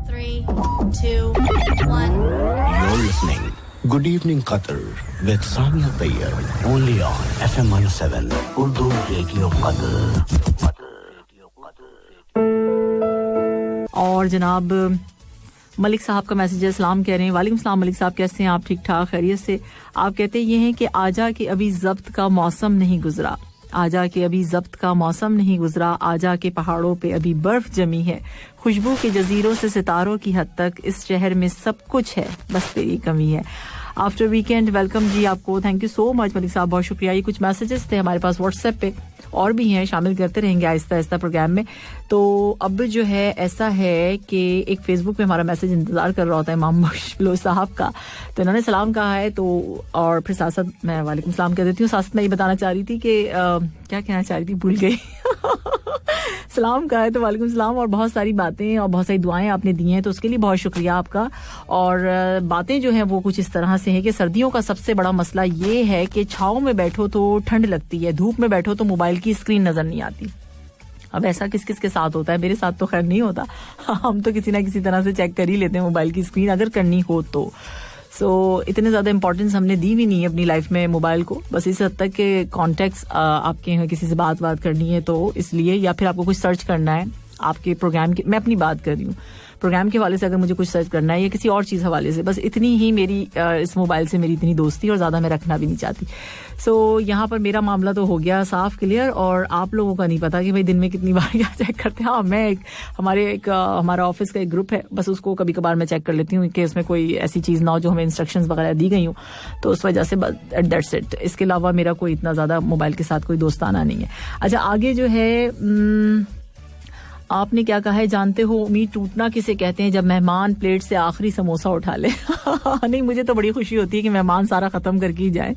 3, 2, 1. You're listening. Good evening, Qatar, with Samia Tayyar, only on FM 107, Urdu Radio Qatar. और जनाब मलिक साहब का message है, सलाम कह रहे हैं। वालेकुम सलाम मलिक साहब, कैसे हैं आप? ठीक ठाक, खैरियत से। आप कहते ये हैं कि आजा के अभी ज़ब्त का मौसम नहीं गुजरा, आजा के अभी ज़ब्त का मौसम नहीं गुजरा, आजा के पहाड़ों पे अभी बर्फ जमी है, खुशबू के जजीरों से सितारों की हद तक इस शहर में सब कुछ है, बस तेरी कमी है। आफ्टर वीकेंड वेलकम जी आपको, thank you so much Malik साहब, बहुत शुक्रिया। ये कुछ मैसेजेस थे हमारे पास व्हाट्सएप पे, और भी हैं, शामिल करते रहेंगे आहिस्ता आहिस्ता प्रोग्राम में। तो अब जो है ऐसा है कि एक फेसबुक पे हमारा मैसेज इंतजार कर रहा होता है इमाम बख्श बलोच साहब का, तो इन्होंने सलाम कहा है, तो और फिर साथ साथ मैं वालेकुम सलाम कह देती हूँ। साथ मैं ये बताना चाह रही थी कि क्या कहना चाह रही थी, भूल गई। सलाम कहा है तो वालेकुम सलाम, और बहुत सारी बातें और बहुत सारी दुआएं आपने दी हैं, तो उसके लिए बहुत शुक्रिया आपका। और बातें जो हैं वो कुछ इस तरह से हैं कि सर्दियों का सबसे बड़ा मसला ये है कि छाँव में बैठो तो ठंड लगती है, धूप में बैठो तो मोबाइल की स्क्रीन नजर नहीं आती। अब ऐसा किस किस के साथ होता है, मेरे साथ तो खैर नहीं होता। हम तो किसी ना किसी तरह से चेक कर ही लेते हैं मोबाइल की स्क्रीन, अगर करनी हो तो। इतने ज़्यादा इंपॉर्टेंस हमने दी भी नहीं है अपनी लाइफ में मोबाइल को, बस इस हद तक के कॉन्टेक्ट्स आपके हैं, किसी से बात करनी है तो इसलिए, या फिर आपको कुछ सर्च करना है आपके प्रोग्राम के, मैं अपनी बात कर रही हूँ, प्रोग्राम के हवाले से अगर मुझे कुछ सर्च करना है या किसी और चीज़ हवाले से, बस इतनी ही मेरी इस मोबाइल से मेरी इतनी दोस्ती, और ज़्यादा मैं रखना भी नहीं चाहती। यहाँ पर मेरा मामला तो हो गया साफ क्लियर, और आप लोगों का नहीं पता कि भाई दिन में कितनी बार क्या चेक करते हैं। हाँ, मैं हमारा ऑफिस का एक ग्रुप है, बस उसको कभी कभार मैं चेक कर लेती हूँ कि उसमें कोई ऐसी चीज़ ना हो जो हमें इंस्ट्रक्शंस वगैरह दी गई हूँ, तो उस वजह से दैट्स इट। इसके अलावा मेरा कोई इतना ज़्यादा मोबाइल के साथ कोई दोस्ताना नहीं है। अच्छा, आगे जो है आपने क्या कहा है, जानते हो उम्मीद टूटना किसे कहते हैं, जब मेहमान प्लेट से आखिरी समोसा उठा ले। नहीं, मुझे तो बड़ी खुशी होती है कि मेहमान सारा खत्म करके ही जाए।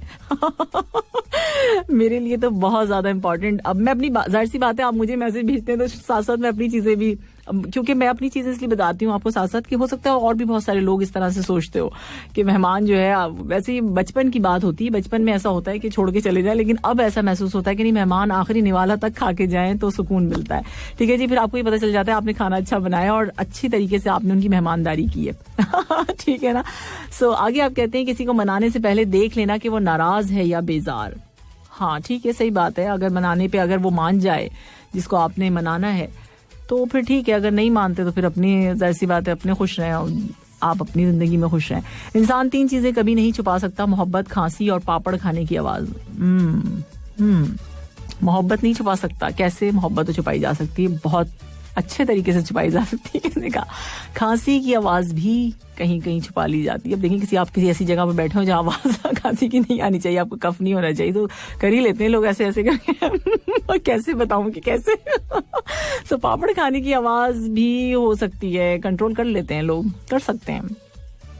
मेरे लिए तो बहुत ज्यादा इंपॉर्टेंट। अब मैं अपनी जाहिर सी बात है, आप मुझे मैसेज भेजते हैं तो साथ साथ मैं अपनी चीजें भी, क्योंकि मैं अपनी चीजें इसलिए बताती हूँ आपको साथ साथ कि हो सकता है और भी बहुत सारे लोग इस तरह से सोचते हो कि मेहमान जो है, वैसे ही बचपन की बात होती है, बचपन में ऐसा होता है कि छोड़ के चले जाए, लेकिन अब ऐसा महसूस होता है कि नहीं, मेहमान आखिरी निवाला तक खा के जाएं तो सुकून मिलता है। ठीक है जी, फिर आपको ये पता चल जाता है आपने खाना अच्छा बनाया और अच्छी तरीके से आपने उनकी मेहमानदारी की है। ठीक है ना। आगे आप कहते हैं किसी को मनाने से पहले देख लेना कि वो नाराज है या बेजार। हाँ ठीक है, सही बात है। अगर मनाने पे अगर वो मान जाए जिसको आपने मनाना है तो फिर ठीक है, अगर नहीं मानते तो फिर अपनी, जाहिर सी बात है, अपने खुश रहें, आप अपनी जिंदगी में खुश रहें। इंसान 3 चीजें कभी नहीं छुपा सकता, मोहब्बत, खांसी और पापड़ खाने की आवाज। मोहब्बत नहीं छुपा सकता, कैसे? मोहब्बत तो छुपाई जा सकती है, बहुत अच्छे तरीके से छुपाई जा सकती है। किसने कहा? खांसी की आवाज भी कहीं कहीं छुपा ली जाती है। अब देखिए, आप किसी ऐसी जगह पर बैठे हो जहाँ आवाज खांसी की नहीं आनी चाहिए, आपको कफ नहीं होना चाहिए, तो कर ही लेते हैं लोग ऐसे ऐसे करके। कैसे बताऊं कि कैसे। पापड़ खाने की आवाज भी हो सकती है, कंट्रोल कर लेते हैं लोग, कर सकते हैं।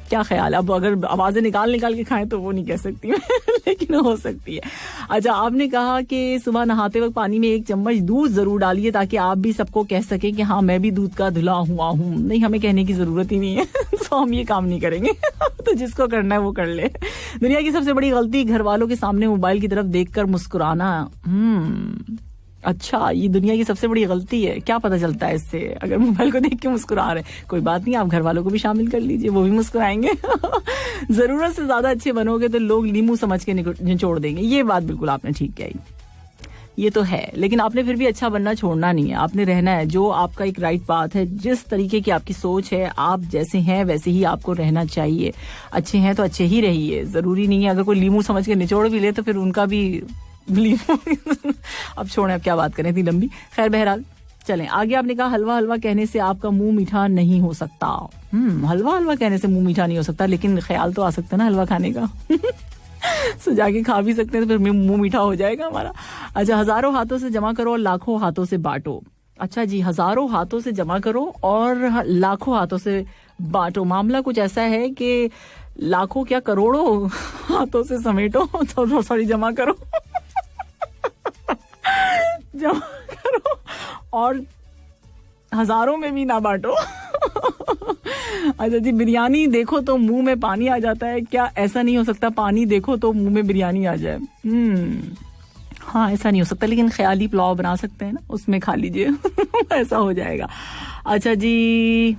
क्या ख्याल? अब अगर आवाजें निकाल के खाएं तो वो नहीं कह सकती मैं, लेकिन हो सकती है। अच्छा, आपने कहा कि सुबह नहाते वक्त पानी में 1 चम्मच दूध जरूर डालिए ताकि आप भी सबको कह सकें कि हाँ मैं भी दूध का धुला हुआ हूँ। नहीं, हमें कहने की जरूरत ही नहीं है। तो हम ये काम नहीं करेंगे। तो जिसको करना है वो कर ले। दुनिया की सबसे बड़ी गलती, घर वालों के सामने मोबाइल की तरफ देखकर मुस्कुराना। अच्छा, ये दुनिया की सबसे बड़ी गलती है। क्या पता चलता है इससे? अगर मोबाइल को देख के मुस्कुरा रहे, कोई बात नहीं, आप घर वालों को भी शामिल कर लीजिए, वो भी मुस्कुराएंगे। जरूरत से ज्यादा अच्छे बनोगे तो लोग लीमू समझ के निचोड़ देंगे। ये बात बिल्कुल आपने ठीक कही, ये तो है, लेकिन आपने फिर भी अच्छा बनना छोड़ना नहीं है, आपने रहना है। जो आपका एक राइट पाथ है, जिस तरीके की आपकी सोच है, आप जैसे हैं वैसे ही आपको रहना चाहिए। अच्छे हैं तो अच्छे ही रहिए, जरूरी नहीं है अगर कोई लीमू समझ के निचोड़ भी ले तो फिर उनका भी अब छोड़ें, अब क्या बात करें, इतनी लंबी। खैर, बहरहाल चलें आगे। आपने कहा हलवा हलवा कहने से आपका मुंह मीठा नहीं हो सकता। हलवा हलवा कहने से मुंह मीठा नहीं हो सकता, लेकिन ख्याल तो आ सकता है ना हलवा खाने का। सो जाके खा भी सकते हैं तो फिर मुंह मीठा हो जाएगा हमारा। अच्छा, हजारों हाथों से जमा करो और लाखों हाथों से बांटो। अच्छा जी, हजारों हाथों से जमा करो और लाखों हाथों से बांटो। मामला कुछ ऐसा है कि लाखों क्या करोड़ों हाथों से समेटो, तो सॉरी जमा करो। जमा करो और हजारों में भी ना बांटो। अच्छा जी, बिरयानी देखो तो मुंह में पानी आ जाता है, क्या ऐसा नहीं हो सकता पानी देखो तो मुंह में बिरयानी आ जाए? हाँ, ऐसा नहीं हो सकता, लेकिन ख्याली पुलाव बना सकते हैं ना, उसमें खा लीजिए। ऐसा हो जाएगा। अच्छा जी,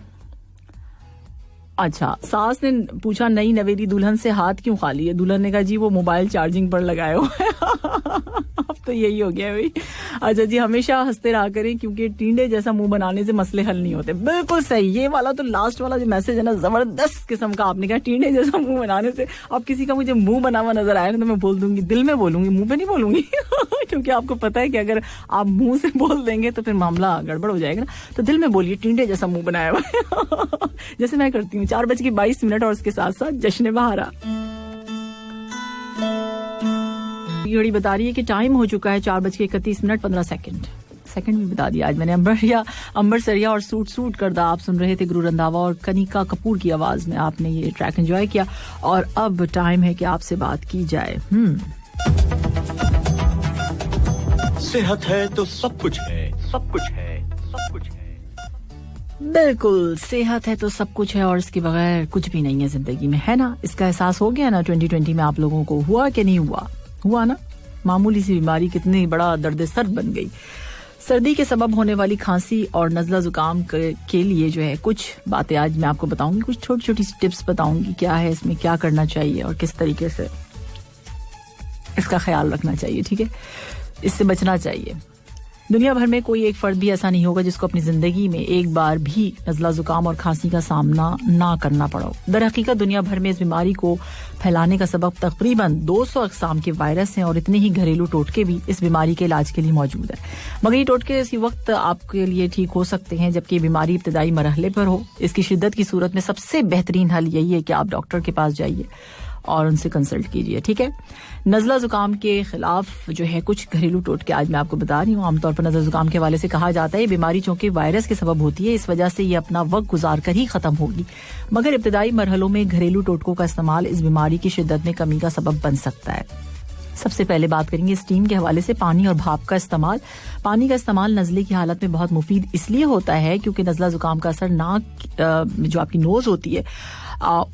अच्छा, सास ने पूछा नई नवेली दुल्हन से हाथ क्यों खाली है? दुल्हन ने कहा जी वो मोबाइल चार्जिंग पर लगाए हुए हैं। अब तो यही हो गया भाई। अच्छा जी, हमेशा हंसते रहा करें क्योंकि टींडे जैसा मुंह बनाने से मसले हल नहीं होते। बिल्कुल सही, ये वाला तो लास्ट वाला जो मैसेज है ना, जबरदस्त किस्म का। आपने कहा टींडे जैसा मुंह बनाने से, अब किसी का मुझे मुंह बना हुआ नजर आया ना तो मैं बोल दूंगी, दिल में बोलूंगी, मुंह पे नहीं बोलूंगी। क्योंकि आपको पता है कि अगर आप मुंह से बोल देंगे तो फिर मामला गड़बड़ हो जाएगा ना। तो दिल में बोलिए टींडे जैसा मुंह बनाया हुआ है। जैसे मैं करती हूँ। 4:22 और इसके साथ साथ जश्न बहारा। घड़ी बता रही है कि टाइम हो चुका है 4:31 15 सेकंड भी बता दिया आज मैंने। अंबर सरिया और सूट करदा आप सुन रहे थे गुरु रंधावा और कनिका कपूर की आवाज में आपने ये ट्रैक एंजॉय किया। और अब टाइम है कि आपसे बात की जाए। सेहत है तो सब कुछ है, सब कुछ है, सब कुछ है। बिल्कुल, सेहत है तो सब कुछ है और इसके बगैर कुछ भी नहीं है जिंदगी में, है ना? इसका एहसास हो गया ना 2020 में आप लोगों को? हुआ कि नहीं हुआ? हुआ ना। मामूली सी बीमारी कितनी बड़ा दर्द सर बन गई। सर्दी के सबब होने वाली खांसी और नज़ला जुकाम के लिए जो है कुछ बातें आज मैं आपको बताऊंगी, कुछ छोटी छोटी टिप्स बताऊंगी क्या है इसमें, क्या करना चाहिए और किस तरीके से इसका ख्याल रखना चाहिए। ठीक है, इससे बचना चाहिए। दुनिया भर में कोई एक फर्द भी ऐसा नहीं होगा जिसको अपनी जिंदगी में एक बार भी नज़ला जुकाम और खांसी का सामना ना करना पड़ा हो। दर हकीकत दुनिया भर में इस बीमारी को फैलाने का सबब तकरीबन 200 अक़साम के वायरस हैं और इतने ही घरेलू टोटके भी इस बीमारी के इलाज के लिए मौजूद है। मगर ये टोटके इसी वक्त आपके लिए ठीक हो सकते हैं जबकि ये बीमारी इब्तदाई मरहले पर हो। इसकी शिद्दत की सूरत में सबसे बेहतरीन हल यही है कि आप डॉक्टर के पास जाइए और उनसे कंसल्ट कीजिए। ठीक है, नज़ला जुकाम के खिलाफ जो है कुछ घरेलू टोटके आज मैं आपको बता रही हूँ। आमतौर पर नज़ला जुकाम के हवाले से कहा जाता है ये बीमारी चूंकि वायरस के सबब होती है, इस वजह से ये अपना वक्त गुजार कर ही खत्म होगी। मगर इब्तदाई मरहलों में घरेलू टोटकों का इस्तेमाल इस बीमारी की शिद्दत में कमी का सबब बन सकता है। सबसे पहले बात करेंगे स्टीम के हवाले से। पानी और भाप का इस्तेमाल। पानी का इस्तेमाल नज़ले की हालत में बहुत मुफीद इसलिए होता है क्योंकि नज़ला जुकाम का असर नाक जो आपकी नोज होती है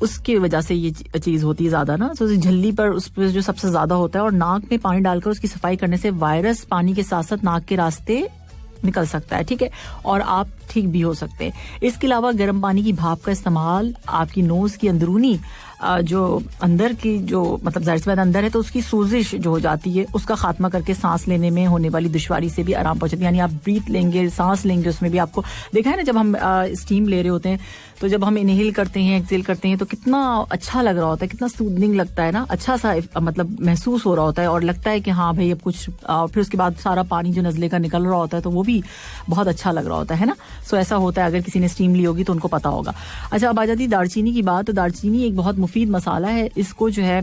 उसकी वजह से ये चीज होती है ज्यादा ना, तो झल्ली पर उस पर जो सबसे ज्यादा होता है और नाक में पानी डालकर उसकी सफाई करने से वायरस पानी के साथ साथ नाक के रास्ते निकल सकता है। ठीक है, और आप ठीक भी हो सकते हैं। इसके अलावा गर्म पानी की भाप का इस्तेमाल आपकी नोज की अंदरूनी जो अंदर की जो मतलब जाहिर सी बात अंदर है तो उसकी सूजिश जो हो जाती है उसका खात्मा करके सांस लेने में होने वाली दुश्वारी से भी आराम पहुंचती है। यानी आप ब्रीथ लेंगे, सांस लेंगे, उसमें भी आपको देखा है ना जब हम स्टीम ले रहे होते हैं तो जब हम इनहेल करते हैं, एक्सेल करते हैं तो कितना अच्छा लग रहा होता है, कितना सूदनिंग लगता है ना, अच्छा सा मतलब महसूस हो रहा होता है और लगता है कि हाँ भाई अब कुछ। फिर उसके बाद सारा पानी जो नज़ले का निकल रहा होता है तो वो भी बहुत अच्छा लग रहा होता है ना। सो ऐसा होता है, अगर किसी ने स्टीम ली होगी तो उनको पता होगा। अच्छा, अब आ जाती दालचीनी की बात। तो दालचीनी एक बहुत मुफीद मसाला है, इसको जो है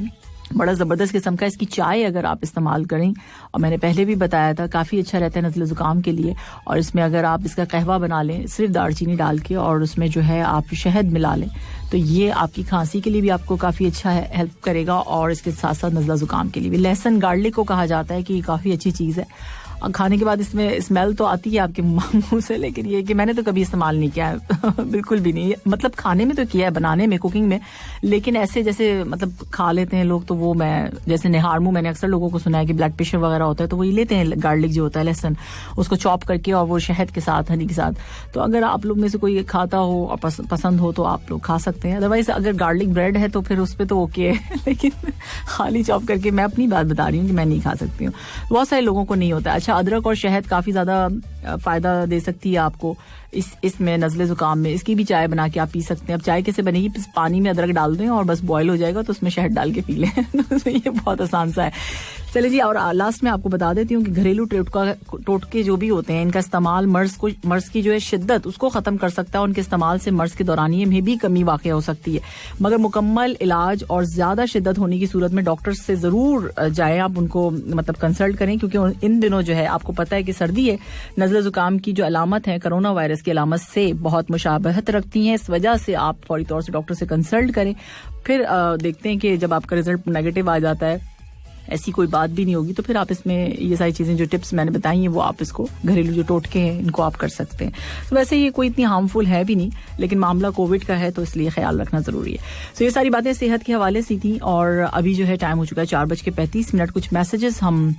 बड़ा ज़बरदस्त किस्म का, इसकी चाय अगर आप इस्तेमाल करें, और मैंने पहले भी बताया था काफ़ी अच्छा रहता है नज़ले ज़ुकाम के लिए। और इसमें अगर आप इसका कहवा बना लें सिर्फ दालचीनी डाल के और उसमें जो है आप शहद मिला लें तो ये आपकी खांसी के लिए भी आपको काफ़ी अच्छा हेल्प करेगा और इसके साथ साथ नज़ला ज़ुकाम के लिए भी। लहसुन गार्लिक को कहा जाता है कि ये काफ़ी अच्छी चीज़ है। खाने के बाद इसमें स्मेल तो आती है आपके मुंह से, लेकिन ये कि मैंने तो कभी इस्तेमाल नहीं किया है। बिल्कुल भी नहीं, मतलब खाने में तो किया है, बनाने में, कुकिंग में, लेकिन ऐसे जैसे मतलब खा लेते हैं लोग तो वो मैं जैसे निहारमू मैंने अक्सर लोगों को सुना है कि ब्लड प्रेशर वगैरह होता है तो वो ये लेते हैं गार्लिक जो होता है लहसुन, उसको चॉप करके और वो शहद के साथ, हनी के साथ। तो अगर आप लोग में से कोई खाता हो और पसंद हो तो आप लोग खा सकते हैं। अदरवाइज अगर गार्लिक ब्रेड है तो फिर उस पर तो ओके है, लेकिन खाली चॉप करके, मैं अपनी बात बता रही हूँ कि मैं नहीं खा सकती हूँ, बहुत सारे लोगों को नहीं होता है। अच्छा, अदरक और शहद काफी ज्यादा फायदा दे सकती है आपको इसमें नज़ले जुकाम में। इसकी भी चाय बना के आप पी सकते हैं। अब चाय कैसे बनेगी, पानी में अदरक डाल दें और बस बॉयल हो जाएगा तो उसमें शहद डाल के पी लें। तो ये बहुत आसान सा है। चलिए जी, और लास्ट में आपको बता देती हूँ कि घरेलू टोटके जो भी होते हैं इनका इस्तेमाल मर्ज की जो है शिद्दत उसको खत्म कर सकता है। उनके इस्तेमाल से मर्ज के दौरानिये में भी कमी वाक़ हो सकती है, मगर मुकम्मल इलाज और ज्यादा शिद्दत होने की सूरत में डॉक्टर से जरूर जाएं, आप उनको मतलब कंसल्ट करें, क्योंकि इन दिनों जो है आपको पता है कि सर्दी है, नज़ले जुकाम की जो अलामत है कोरोना वायरस की अलामत से बहुत मुशाबहत रखती हैं। इस वजह से आप फौरी तौर से डॉक्टर से कंसल्ट करें। फिर देखते हैं कि जब आपका रिजल्ट नेगेटिव आ जाता है, ऐसी कोई बात भी नहीं होगी, तो फिर आप इसमें ये सारी चीजें जो टिप्स मैंने बताई हैं वो आप इसको घरेलू जो टोटके हैं इनको आप कर सकते हैं। तो वैसे ये कोई इतनी हार्मफुल है भी नहीं, लेकिन मामला कोविड का है तो इसलिए ख्याल रखना जरूरी है। तो ये सारी बातें सेहत के हवाले से थी। और अभी जो है टाइम हो चुका है 4:35। कुछ मैसेजेस हम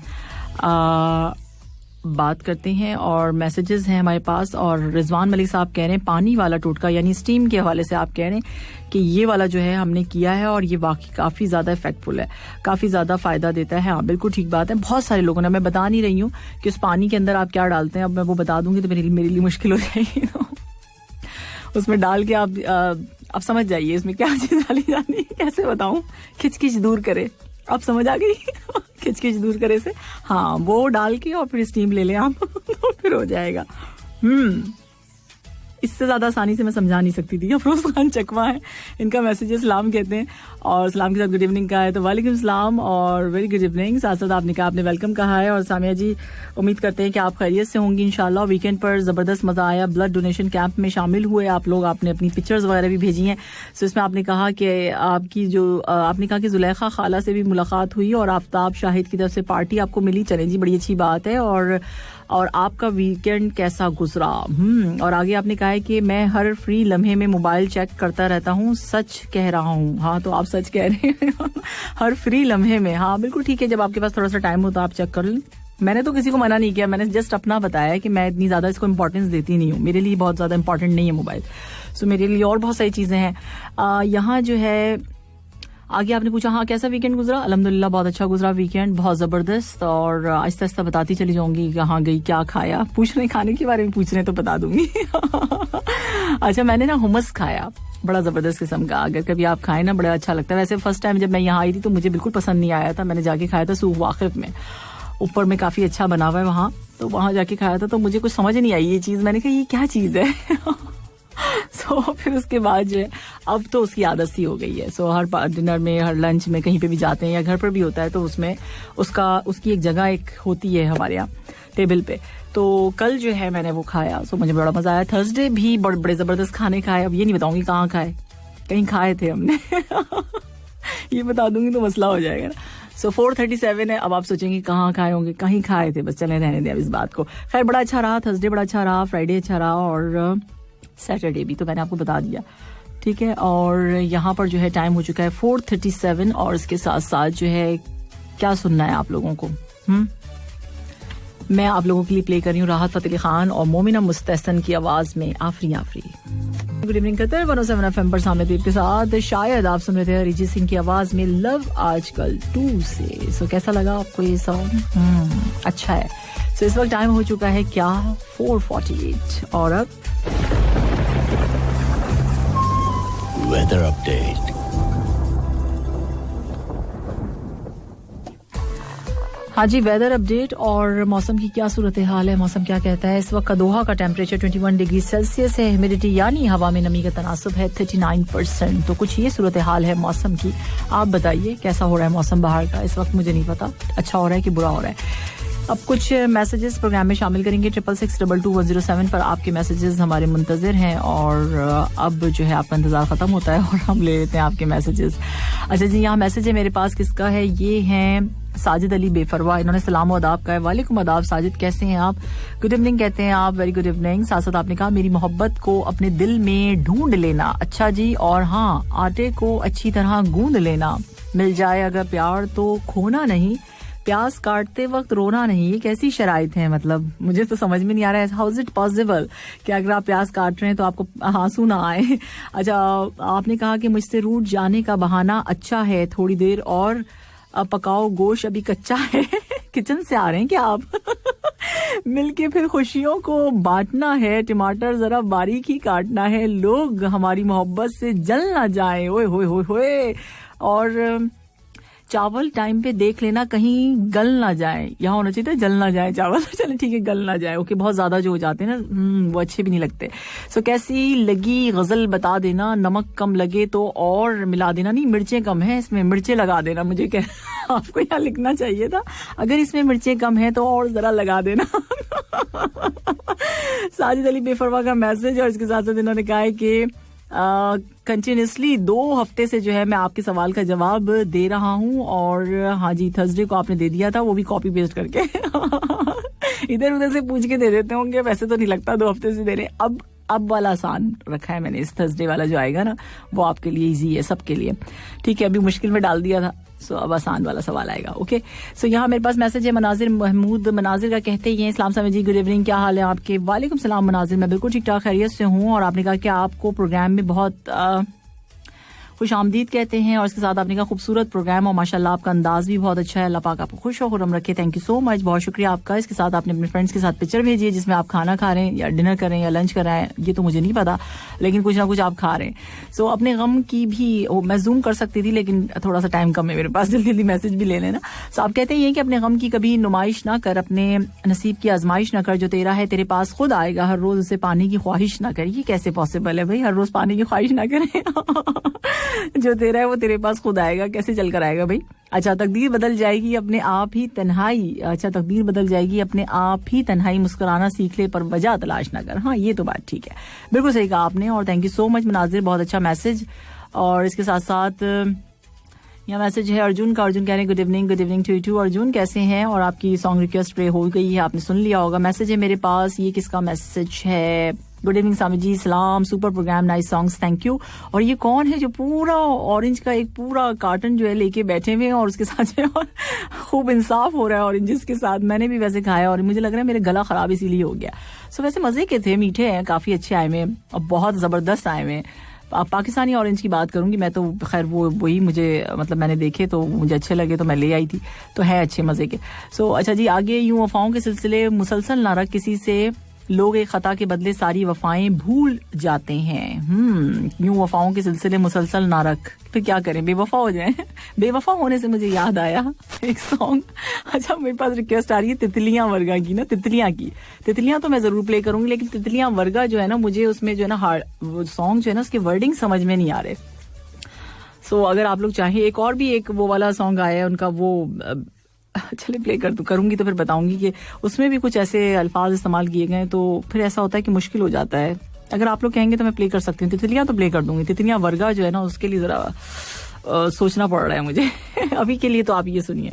बात करते हैं और मैसेजेस हैं हमारे पास। और रिजवान मलिक साहब कह रहे हैं पानी वाला टोटका यानी स्टीम के हवाले से आप कह रहे हैं कि ये वाला जो है हमने किया है और ये वाकई काफ़ी ज़्यादा इफेक्टफुल है, काफ़ी ज़्यादा फ़ायदा देता है। हाँ बिल्कुल ठीक बात है। बहुत सारे लोगों ने, मैं बता नहीं रही हूँ कि उस पानी के अंदर आप क्या डालते हैं, अब मैं वो बता दूंगी तो मेरे लिए मुश्किल हो जाएगी। उसमें डाल के आप समझ जाइए इसमें क्या चीज़ डाली जानी है, कैसे बताऊँ, खिचखिच दूर करे, आप समझ आ गई। खिचखिच दूर करे से, हाँ वो डाल के और फिर स्टीम ले लें आप तो फिर हो जाएगा। इससे ज्यादा आसानी से मैं समझा नहीं सकती थी। अफरोज खान चकवा है, इनका मैसेज है सलाम कहते हैं और सलाम के साथ गुड इवनिंग का है, तो वालेकुम सलाम और वेरी गुड इवनिंग। साथ साथ आपने कहा, आपने वेलकम कहा है। और सामिया जी उम्मीद करते हैं कि आप खैरियत से होंगी इंशाल्लाह। वीकेंड पर जबरदस्त मजा आया, ब्लड डोनेशन कैंप में शामिल हुए आप लोग, आपने अपनी पिक्चर्स वगैरह भी भेजी हैं। सो इसमें आपने कहा कि आपने कहा कि जुलेखा खाला से भी मुलाकात हुई और आफ्ताब शाहिद की तरफ से पार्टी आपको मिली। चलें जी, बड़ी अच्छी बात है। और आपका वीकेंड कैसा गुजरा? और आगे आपने कहा है कि मैं हर फ्री लम्हे में मोबाइल चेक करता रहता हूँ, सच कह रहा हूँ। हाँ तो आप सच कह रहे हैं। हर फ्री लम्हे में, हाँ बिल्कुल ठीक है, जब आपके पास थोड़ा सा टाइम हो तो आप चेक कर लें। मैंने तो किसी को मना नहीं किया, मैंने जस्ट अपना बताया कि मैं इतनी ज्यादा इसको इंपॉर्टेंस देती नहीं हूँ, मेरे लिए बहुत ज्यादा इंपॉर्टेंट नहीं है मोबाइल। सो मेरे लिए और बहुत सारी चीजें हैं। यहाँ जो है आगे आपने पूछा, हाँ कैसा वीकेंड गुजरा? अल्हम्दुलिल्लाह बहुत अच्छा गुजरा वीकेंड, बहुत जबरदस्त। और आहिस्ता आहिस्ता बताती चली जाऊंगी कहाँ गई, क्या खाया। पूछ रहे खाने के बारे में पूछ रहे तो बता दूंगी। अच्छा, मैंने ना हुमस खाया, बड़ा जबरदस्त किस्म का। अगर कभी आप खाएं ना बड़ा अच्छा लगता है। वैसे फर्स्ट टाइम जब मैं यहाँ आई थी तो मुझे बिल्कुल पसंद नहीं आया था, मैंने जाके खाया था सूख वाकिफ में, ऊपर में काफी अच्छा बना हुआ है वहाँ, तो वहाँ जाके खाया था तो मुझे कुछ समझ नहीं आई ये चीज। मैंने कहा ये क्या चीज है। सो फिर उसके बाद जो है अब तो उसकी आदत सी हो गई है। सो हर डिनर में, हर लंच में, कहीं पे भी जाते हैं या घर पर भी होता है तो उसमें उसकी एक जगह एक होती है हमारे यहाँ टेबल पे। तो कल जो है मैंने वो खाया, सो मुझे बड़ा मजा आया। थर्सडे भी बड़े जबरदस्त खाने खाए, अब ये नहीं बताऊंगी कहाँ खाए, कहीं खाए थे हमने। ये बता दूंगी तो मसला हो जाएगा ना। सो 4:37 है, अब आप सोचेंगे कहाँ खाए होंगे, कहीं खाए थे, बस चले रहने दें अब इस बात को। खैर बड़ा अच्छा रहा, थर्सडे बड़ा अच्छा रहा, फ्राइडे अच्छा रहा और सैटरडे भी, तो मैंने आपको बता दिया, ठीक है। और यहाँ पर जो है टाइम हो चुका है 4:37 और इसके साथ साथ जो है क्या सुनना है आप लोगों को? मैं आप लोगों के लिए प्ले कर रही हूँ राहत फतेह अली खान और मोमिना मुस्तहसन की आवाज में आफरी आफरी। गुड इवनिंग कहते हैं 107 FM पर सामने दीप के साथ। शायद आप सुन रहे थे अरिजीत सिंह की आवाज में लव आजकल 2 से। सो कैसा लगा आपको ये सॉन्ग? अच्छा है। सो इस वक्त टाइम हो चुका है क्या 4:48 और अब वेदर अपडेट। हाँ जी, वेदर अपडेट और मौसम की क्या सूरत हाल है, मौसम क्या कहता है? इस वक्त का दोहा का टेम्परेचर 21 डिग्री सेल्सियस है, ह्यूमिडिटी यानी हवा में नमी का तनासुब है 39%। तो कुछ ये सूरत हाल है मौसम की। आप बताइए कैसा हो रहा है मौसम बाहर का इस वक्त? मुझे नहीं पता अच्छा हो रहा है कि बुरा हो रहा है। अब कुछ मैसेजेस प्रोग्राम में शामिल करेंगे। 66622107 पर आपके मैसेजेस हमारे मुंतजिर हैं और अब जो है आपका इंतजार खत्म होता है और हम ले लेते हैं आपके मैसेजेस। अच्छा जी, यहाँ मैसेज है मेरे पास, किसका है? ये है साजिद अली बेफरवा, इन्होंने सलाम और आदाब का है। वालेकुम आदाब साजिद, कैसे हैं आप? गुड इवनिंग कहते हैं आप, वेरी गुड इवनिंग। साथ साथ आपने कहा मेरी मोहब्बत को अपने दिल में ढूंढ लेना। अच्छा जी, और हाँ आटे को अच्छी तरह गूंद लेना, मिल जाए अगर प्यार तो खोना नहीं, प्याज काटते वक्त रोना नहीं। ये कैसी शराइत है? मतलब मुझे तो समझ में नहीं आ रहा है, हाउ इज इट पॉसिबल कि अगर आप प्याज काट रहे हैं तो आपको आंसू ना आए। अच्छा, आपने कहा कि मुझसे रूठ जाने का बहाना अच्छा है, थोड़ी देर और पकाओ गोश्त अभी कच्चा है। किचन से आ रहे हैं क्या आप? मिलके फिर खुशियों को बांटना है, टमाटर जरा बारीक ही काटना है, लोग हमारी मोहब्बत से जल ना जाए। ओए होए होए होए। और चावल टाइम पे देख लेना कहीं गल ना जाए, यहाँ होना चाहिए था जल ना जाए चावल। चले ठीक है, गल ना जाए। ओके, बहुत ज्यादा जो हो जाते हैं ना वो अच्छे भी नहीं लगते। सो कैसी लगी गजल बता देना, नमक कम लगे तो और मिला देना। नहीं, मिर्चें कम है इसमें, मिर्चें लगा देना। मुझे क्या आपको यहाँ लिखना चाहिए था, अगर इसमें मिर्चें कम है तो और जरा लगा देना। साजिद अली बेफरवा का मैसेज। और इसके साथ साथ इन्होंने कहा है कि कंटिन्यूसली 2 हफ्ते से जो है मैं आपके सवाल का जवाब दे रहा हूँ। और हाँ जी, थर्सडे को आपने दे दिया था, वो भी कॉपी पेस्ट करके। इधर उधर से पूछ के दे देते होंगे, वैसे तो नहीं लगता 2 हफ्ते से दे रहे। अब अब वाला आसान रखा है मैंने, इस थर्सडे वाला जो आएगा ना वो आपके लिए इजी है, सबके लिए, ठीक है। अभी मुश्किल में डाल दिया था, सो अब आसान वाला सवाल आएगा, ओके। सो यहाँ मेरे पास मैसेज है मनाजिर महमूद, मनाजिर का कहते हैं इस्लाम साहब जी, गुड इवनिंग, क्या हाल है आपके? वालेकुम सलाम मनाजिर, मैं बिल्कुल ठीक ठाक खैरियत से हूँ। और आपने कहा कि आपको प्रोग्राम में बहुत खुश आमदीद कहते हैं, और इसके साथ आपने कहा खूबसूरत प्रोग्राम और माशाल्लाह आपका अंदाज भी बहुत अच्छा है, अल्लाह पाक आपको खुश और खुर्रम रखे। थैंक यू सो मच, बहुत शुक्रिया आपका। इसके साथ आपने अपने फ्रेंड्स के साथ पिक्चर भेजी है जिसमें आप खाना खा रहे हैं या डिनर कर रहे हैं या लंच कर रहे हैं, ये तो मुझे नहीं पता, लेकिन कुछ ना कुछ आप खा रहे हैं। सो अपने गम की भी मैं जूम कर सकती थी लेकिन थोड़ा सा टाइम कम है मेरे पास, जल्दी जल्दी मैसेज भी ले लेना। सो आप कहते हैं कि अपने गम की कभी नुमाइश ना कर, अपने नसीब की आजमाइश ना कर, जो तेरा है तेरे पास खुद आएगा, हर रोज उसे पाने की ख्वाहिश ना कर। ये कैसे पॉसिबल है भाई, हर रोज पाने की ख्वाहिश ना करें जो तेरा वो तेरे पास खुद आएगा, कैसे चल कर आएगा भाई? अच्छा, तकदीर बदल जाएगी अपने आप ही तन्हाई, अच्छा तकदीर बदल जाएगी अपने आप ही तन्हाई, मुस्कुराना सीख ले पर वजह तलाश ना कर। हाँ, ये तो बात ठीक है, बिल्कुल सही कहा आपने, और थैंक यू सो मच मनाजिर, बहुत अच्छा मैसेज। और इसके साथ साथ यहाँ मैसेज है अर्जुन का, अर्जुन कह रहे हैं good evening to you. Arjun कैसे हैं? और आपकी सॉन्ग रिक्वेस्ट प्ले हो गई है, आपने सुन लिया होगा। मैसेज है मेरे पास, ये किसका मैसेज है? गुड इवनिंग सामी जी, सलाम, super program, nice songs, thank you. और ये कौन है जो पूरा ऑरेंज का एक पूरा कार्टन जो है लेके बैठे हुए हैं और उसके साथ जो है खूब इंसाफ हो रहा है ऑरेंजेस के साथ। मैंने भी वैसे खाया और मुझे लग रहा है मेरा गला खराब इसीलिए हो गया। सो वैसे मजे के थे, मीठे हैं, काफी अच्छे आए हुए और बहुत जबरदस्त आए हुए हैं। आप पाकिस्तानी ऑरेंज की बात करूंगी मैं तो, खैर वो वही मुझे मतलब मैंने देखे तो मुझे अच्छे लगे तो मैं ले आई थी, तो है अच्छे मजे के। सो अच्छा जी, आगे यूं वफाओं के सिलसिले मुसलसल ना रख, किसी से लोग एक खता के बदले सारी वफाएं भूल जाते हैं। यूं वफाओं के सिलसिले मुसलसल ना रख, फिर क्या करें, बेवफा हो जाएं। बेवफा होने से मुझे याद आया एक सॉन्ग, अच्छा मेरे पास रिक्वेस्ट आ रही है तितलियां वर्गा की ना, तितलियां तो मैं जरूर प्ले करूंगी, लेकिन तितलियां वर्गा जो है ना, मुझे उसमें जो है ना वो सॉन्ग जो है ना उसके वर्डिंग समझ में नहीं आ रहे। सो अगर आप लोग चाहें, एक और भी एक वो वाला सॉन्ग आया है उनका, वो चले प्ले करूंगी तो फिर बताऊंगी कि उसमें भी कुछ ऐसे अल्फाज इस्तेमाल किए गए, तो फिर ऐसा होता है कि मुश्किल हो जाता है। अगर आप लोग कहेंगे तो मैं प्ले कर सकती हूँ, तितलियां तो प्ले कर दूंगी, तितलियां वर्गा जो है ना उसके लिए जरा सोचना पड़ रहा है मुझे अभी के लिए तो आप ये सुनिए,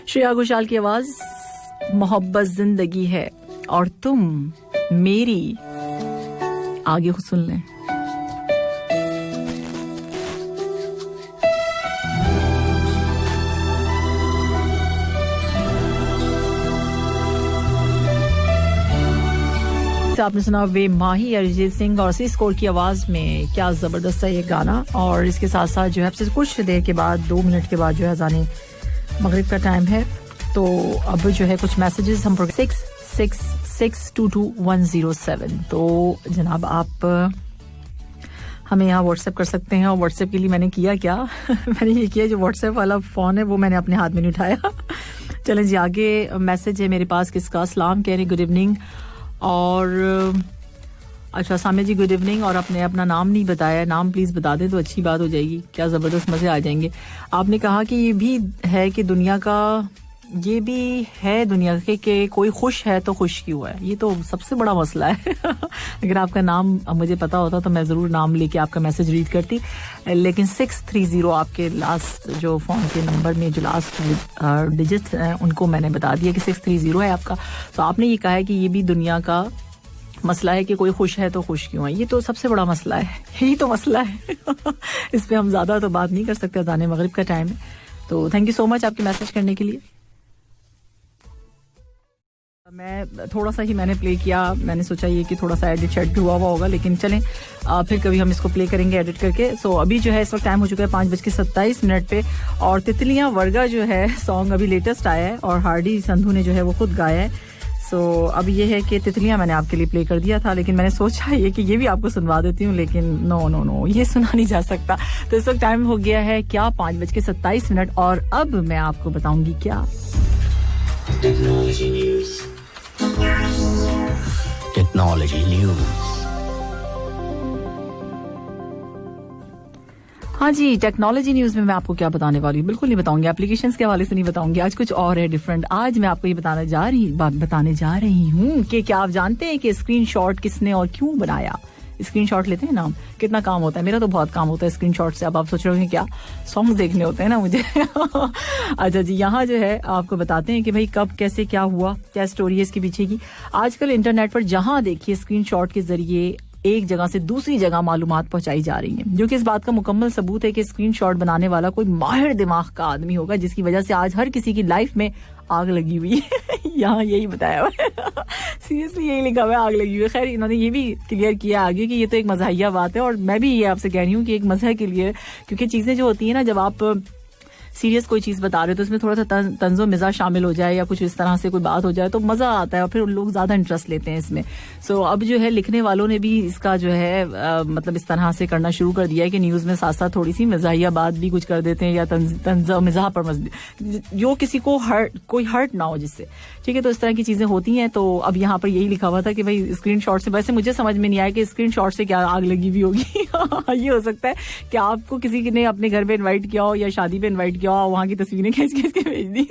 श्रेया घोषाल की आवाज, मोहब्बत जिंदगी है और तुम मेरी, आगे खुद सुन लें। आपने सुना वे माही, अरिजीत सिंह और सी स्कोर की आवाज में, क्या जबरदस्त है ये गाना। और इसके साथ साथ जो है कुछ देर के बाद 2 मिनट के बाद जो है अज़ान मगरिब का टाइम है, तो अब जो है कुछ मैसेजेस हम 66622107, तो जनाब आप हमें यहाँ व्हाट्सएप कर सकते हैं। और व्हाट्सएप के लिए मैंने किया क्या मैंने ये किया, जो व्हाट्सएप वाला फोन है वो मैंने अपने हाथ में नहीं उठाया चलें जी, आगे मैसेज है मेरे पास, किसका? सलाम कह रहे, गुड इवनिंग। और अच्छा सामिया जी गुड इवनिंग, और आपने अपना नाम नहीं बताया, नाम प्लीज बता दें तो अच्छी बात हो जाएगी, क्या जबरदस्त मजे आ जाएंगे। आपने कहा कि ये भी है कि दुनिया का, ये भी है दुनिया के कि कोई खुश है तो खुश क्यों है, ये तो सबसे बड़ा मसला है अगर आपका नाम मुझे पता होता तो मैं जरूर नाम लेके आपका मैसेज रीड करती, लेकिन 630 आपके लास्ट जो फोन के नंबर में जो लास्ट डिजिट हैं उनको मैंने बता दिया कि 630 है आपका। तो आपने ये कहा है कि ये भी दुनिया का मसला है कि कोई खुश है तो खुश क्यों है, ये तो सबसे बड़ा मसला है, यही तो मसला है इस पे हम ज्यादा तो बात नहीं कर सकते, अज़ान मगरिब का टाइम है। तो थैंक यू सो मच आपके मैसेज करने के लिए। मैं थोड़ा सा ही मैंने प्ले किया, मैंने सोचा ये कि थोड़ा सा एडिट शेड भी हुआ होगा, लेकिन चलें फिर कभी हम इसको प्ले करेंगे एडिट करके। सो अभी जो है इस वक्त टाइम हो चुका है 5:27 पे, और तितलियां वर्गा जो है सॉन्ग अभी लेटेस्ट आया है और हार्डी संधू ने जो है वो खुद गाया है। सो अब ये है कि तितलियां मैंने आपके लिए प्ले कर दिया था, लेकिन मैंने सोचा ये कि ये भी आपको सुनवा देती हूँ, लेकिन नो ये सुना नहीं जा सकता। तो इस वक्त टाइम हो गया है क्या 5:27, और अब मैं आपको बताऊंगी क्या टेक्नोलॉजी न्यूज। हाँ जी, टेक्नोलॉजी न्यूज में मैं आपको क्या बताने वाली हूँ, बिल्कुल नहीं बताऊंगी, एप्लीकेशंस के हवाले से नहीं बताऊंगी, आज कुछ और है डिफरेंट। आज मैं आपको ये बताने जा रही हूँ कि क्या आप जानते हैं कि स्क्रीनशॉट किसने और क्यों बनाया? स्क्रीनशॉट लेते हैं ना, कितना काम होता है, मेरा तो बहुत काम होता है स्क्रीनशॉट से। अब आप सोच रहे हो क्या सॉन्ग देखने होते हैं ना मुझे। अच्छा जी, यहाँ जो है आपको बताते हैं कि भाई कब कैसे क्या हुआ, क्या स्टोरी है इसके पीछे की। आजकल इंटरनेट पर जहां देखिए स्क्रीनशॉट के जरिए एक जगह से दूसरी जगह मालूमात पहुंचाई जा रही हैं, जो कि इस बात का मुकम्मल सबूत है कि स्क्रीनशॉट बनाने वाला कोई माहिर दिमाग का आदमी होगा, जिसकी वजह से आज हर किसी की लाइफ में आग लगी हुई है। यहाँ यही बताया हुआ है, सीरियसली यही लिखा हुआ है, आग लगी हुई है। खैर इन्होंने ये भी क्लियर किया आगे कि ये तो एक मज़ाहिया बात है, और मैं भी ये आपसे कह रही हूँ कि एक मज़ह के लिए, क्योंकि चीज़ें जो होती है ना, जब आप सीरियस कोई चीज बता रहे हो तो उसमें थोड़ा सा तंजो मिजा शामिल हो जाए या कुछ इस तरह से कोई बात हो जाए तो मजा आता है, और फिर लोग ज्यादा इंटरेस्ट लेते हैं इसमें। सो अब जो है लिखने वालों ने भी इसका जो है मतलब इस तरह से करना शुरू कर दिया है कि न्यूज में साथ साथ थोड़ी सी मजाहिया बात भी कुछ कर देते हैं, या तंजो मिजाह पर जो किसी को कोई हर्ट ना हो जिससे, ठीक है। तो इस तरह की चीजें होती हैं। तो अब यहाँ पर यही लिखा हुआ था कि भाई स्क्रीनशॉट से, वैसे मुझे समझ में नहीं आया कि स्क्रीनशॉट से क्या आग लगी हुई होगी। ये हो सकता है कि आपको किसी ने अपने घर पे इनवाइट किया हो या शादी पे इनवाइट किया हो, वहां की तस्वीरें खींच के भेज दी,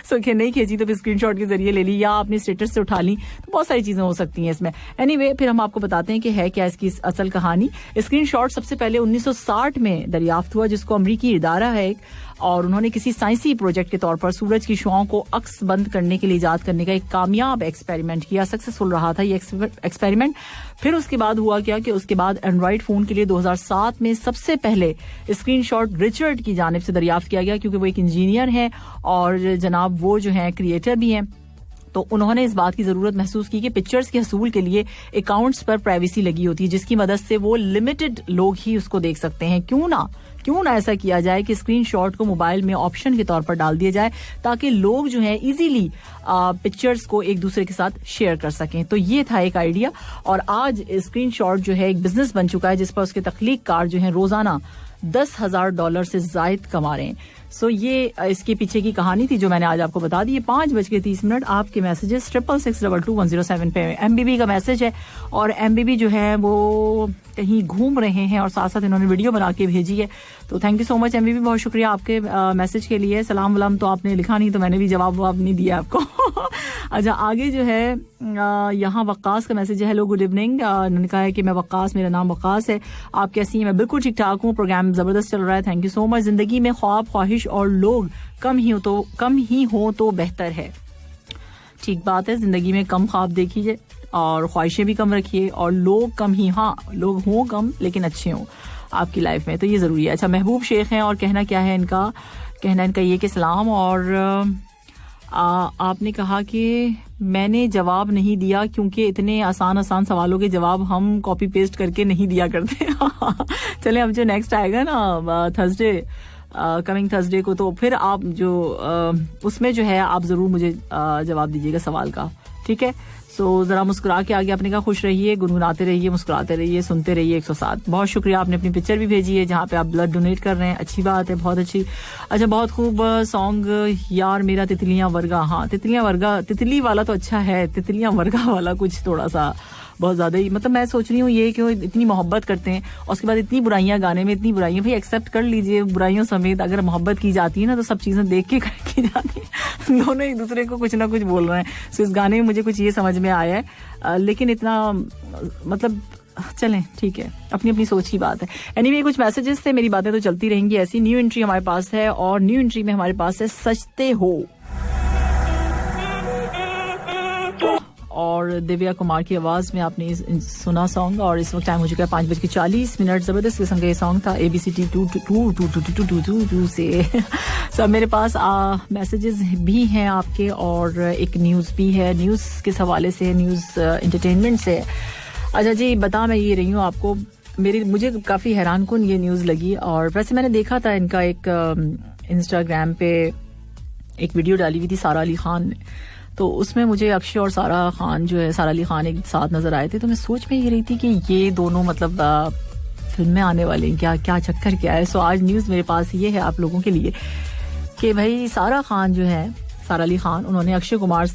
सो नहीं खींची तो स्क्रीनशॉट के जरिए ले ली, या आपने स्टेटस से उठा ली, तो बहुत सारी चीजें हो सकती हैं इसमें। एनीवे, फिर हम आपको बताते हैं कि है क्या इसकी असल कहानी। स्क्रीनशॉट सबसे पहले 1960 में दरियाफ्त हुआ, जिसको अमरीकी इदारा है एक, और उन्होंने किसी साइंसी प्रोजेक्ट के तौर पर सूरज की शुआओं को अक्स बंद करने के लिए इजाद करने का एक कामयाब एक्सपेरिमेंट किया। सक्सेसफुल रहा था ये एक्सपेरिमेंट। फिर उसके बाद हुआ क्या कि उसके बाद एंड्रॉइड फोन के लिए 2007 में सबसे पहले स्क्रीनशॉट रिचर्ड की जानिब से दरियाफ्त किया गया, क्योंकि वो एक इंजीनियर हैं और जनाब वो जो है क्रिएटर भी हैं। तो उन्होंने इस बात की जरूरत महसूस की कि पिक्चर्स के हसूल के लिए अकाउंट्स पर प्राइवेसी लगी होती है, जिसकी मदद से वो लिमिटेड लोग ही उसको देख सकते हैं। क्यों ना ऐसा किया जाए कि स्क्रीनशॉट को मोबाइल में ऑप्शन के तौर पर डाल दिया जाए, ताकि लोग जो है इजीली पिक्चर्स को एक दूसरे के साथ शेयर कर सकें। तो ये था एक आइडिया, और आज स्क्रीनशॉट जो है एक बिजनेस बन चुका है, जिस पर उसके तख्लीककार जो है रोजाना $10,000 से जायद कमा रहे हैं। सो ये इसके पीछे की कहानी थी जो मैंने आज आपको बता दी है। 5:30 आपके मैसेजेस 66622107 पे MBB का मैसेज है, और MBB जो है वो कहीं घूम रहे हैं और साथ साथ इन्होंने वीडियो बना के भेजी है। तो thank you so much MBB, बहुत शुक्रिया आपके मैसेज के लिए। सलाम वलाम तो आपने लिखा नहीं, तो मैंने भी जवाब नहीं दिया आपको। अच्छा, आगे जो है यहाँ वक्कास का मैसेज है। Hello, good evening. उन्होंने कहा है कि मैं वक्कास, मेरा नाम वक्कास है, आप कैसी हैं? मैं बिल्कुल ठीक ठाक हूँ, प्रोग्राम जबरदस्त चल रहा है, थैंक यू सो मच। जिंदगी में ख्वाब, ख्वाहिश और लोग कम ही हो तो बेहतर है। ठीक बात है, जिंदगी में कम ख्वाब देखिए और ख्वाहिशें भी कम रखिए, और लोग कम ही, हाँ लोग हों कम लेकिन अच्छे हों आपकी लाइफ में, तो ये जरूरी है। अच्छा, महबूब शेख हैं, और कहना क्या है इनका, कहना इनका ये कि सलाम, और आपने कहा कि मैंने जवाब नहीं दिया क्योंकि इतने आसान सवालों के जवाब हम कॉपी पेस्ट करके नहीं दिया करते। चले, अब जो नेक्स्ट आएगा ना थर्सडे, कमिंग थर्सडे को, तो फिर आप जो उसमें जो है आप जरूर मुझे जवाब दीजिएगा सवाल का, ठीक है। सो जरा मुस्कुरा के आगे आपने कहा खुश रहिए, गुनगुनाते रहिए, मुस्कुराते रहिए, सुनते रहिए 107। बहुत शुक्रिया, आपने अपनी पिक्चर भी भेजी है जहाँ पे आप ब्लड डोनेट कर रहे हैं, अच्छी बात है, बहुत अच्छी। अच्छा, बहुत खूब सॉन्ग यार मेरा तितलियां वर्गा। हाँ, तितलियां वर्गा, तितली वाला तो अच्छा है, तितलियां वर्गा वाला कुछ थोड़ा सा बहुत ज्यादा ही, मतलब मैं सोच रही हूँ ये कि वो इतनी मोहब्बत करते हैं और उसके बाद इतनी बुराइयां, गाने में इतनी बुराइयां, भाई एक्सेप्ट कर लीजिए बुराइयों समेत। अगर मोहब्बत की जाती है ना तो सब चीजें देख के की जाती है। दोनों एक दूसरे को कुछ ना कुछ बोल रहे हैं। सो इस गाने में मुझे कुछ ये समझ में आया है, लेकिन इतना मतलब चलें, ठीक है, अपनी अपनी सोच की बात है। एनीवे, कुछ मैसेजेस थे, मेरी बातें तो चलती रहेंगी ऐसी। न्यू एंट्री हमारे पास है, और न्यू एंट्री में हमारे पास है सचते हो, और दिव्या कुमार की आवाज में आपने सुना सॉन्ग। और इस वक्त टाइम हो चुका है 5:40। जबरदस्त किस्म का ये सॉन्ग था, ABCD 2 से। सब मेरे पास मैसेजेस भी हैं आपके, और एक न्यूज भी है, न्यूज किस हवाले से, न्यूज एंटरटेनमेंट से। अच्छा जी, बता मैं ये रही हूँ आपको, मुझे काफी हैरान कुन ये न्यूज लगी। और वैसे मैंने देखा था इनका एक इंस्टाग्राम पे एक वीडियो डाली हुई थी सारा अली खान ने, तो उसमें मुझे अक्षय और सारा अली खान एक साथ नजर आए थे। तो मैं सोच में ये रही थी कि ये दोनों मतलब फिल्म में आने वाले हैं, क्या चक्कर क्या है। सो आज न्यूज मेरे पास ये है आप लोगों के लिए कि भाई सारा अली खान, उन्होंने अक्षय कुमार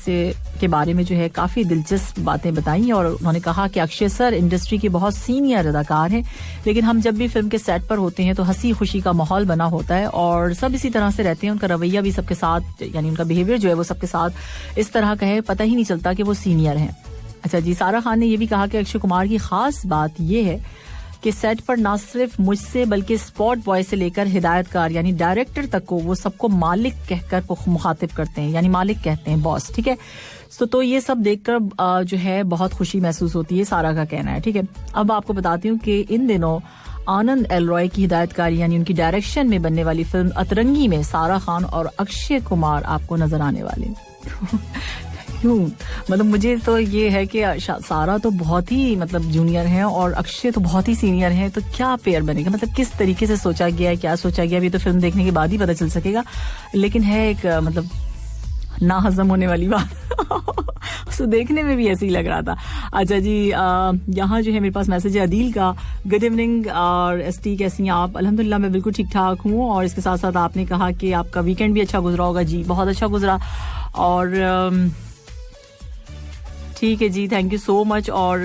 के बारे में जो है काफी दिलचस्प बातें बताई, और उन्होंने कहा कि अक्षय सर इंडस्ट्री के बहुत सीनियर अदाकार हैं, लेकिन हम जब भी फिल्म के सेट पर होते हैं तो हंसी खुशी का माहौल बना होता है, और सब इसी तरह से रहते हैं। उनका रवैया भी सबके साथ, यानी उनका बिहेवियर जो है वो सबके साथ इस तरह का है, पता ही नहीं चलता कि वो सीनियर हैं। अच्छा जी, सारा खान ने ये भी कहा कि अक्षय कुमार की खास बात ये है कि सेट पर ना सिर्फ मुझसे बल्कि स्पॉट बॉय से लेकर हिदायतकार यानी डायरेक्टर तक को वो सबको मालिक कहकर मुखातिब करते हैं, यानी मालिक कहते हैं, बॉस, ठीक है। तो ये सब देखकर जो है बहुत खुशी महसूस होती है, सारा का कहना है, ठीक है। अब आपको बताती हूँ कि इन दिनों आनंद एल रॉय की हिदायतकारी यानी उनकी डायरेक्शन में बनने वाली फिल्म अतरंगी में सारा खान और अक्षय कुमार आपको नजर आने वाले। मतलब मुझे तो ये है कि सारा तो बहुत ही मतलब जूनियर है और अक्षय तो बहुत ही सीनियर है, तो क्या पेयर बनेगा, मतलब किस तरीके से सोचा गया है, क्या सोचा गया, अभी तो फिल्म देखने के बाद ही पता चल सकेगा। लेकिन है एक मतलब ना हजम होने वाली बात। तो देखने में भी ऐसे ही लग रहा था। अच्छा जी, यहाँ जो है मेरे पास मैसेज है अदील का, गुड इवनिंग और एसटी कैसी हैं आप? अल्हम्दुलिल्लाह मैं बिल्कुल ठीक ठाक हूँ। और इसके साथ साथ आपने कहा कि आपका वीकेंड भी अच्छा गुजरा होगा। जी बहुत अच्छा गुजरा, और ठीक है जी, थैंक यू सो मच। और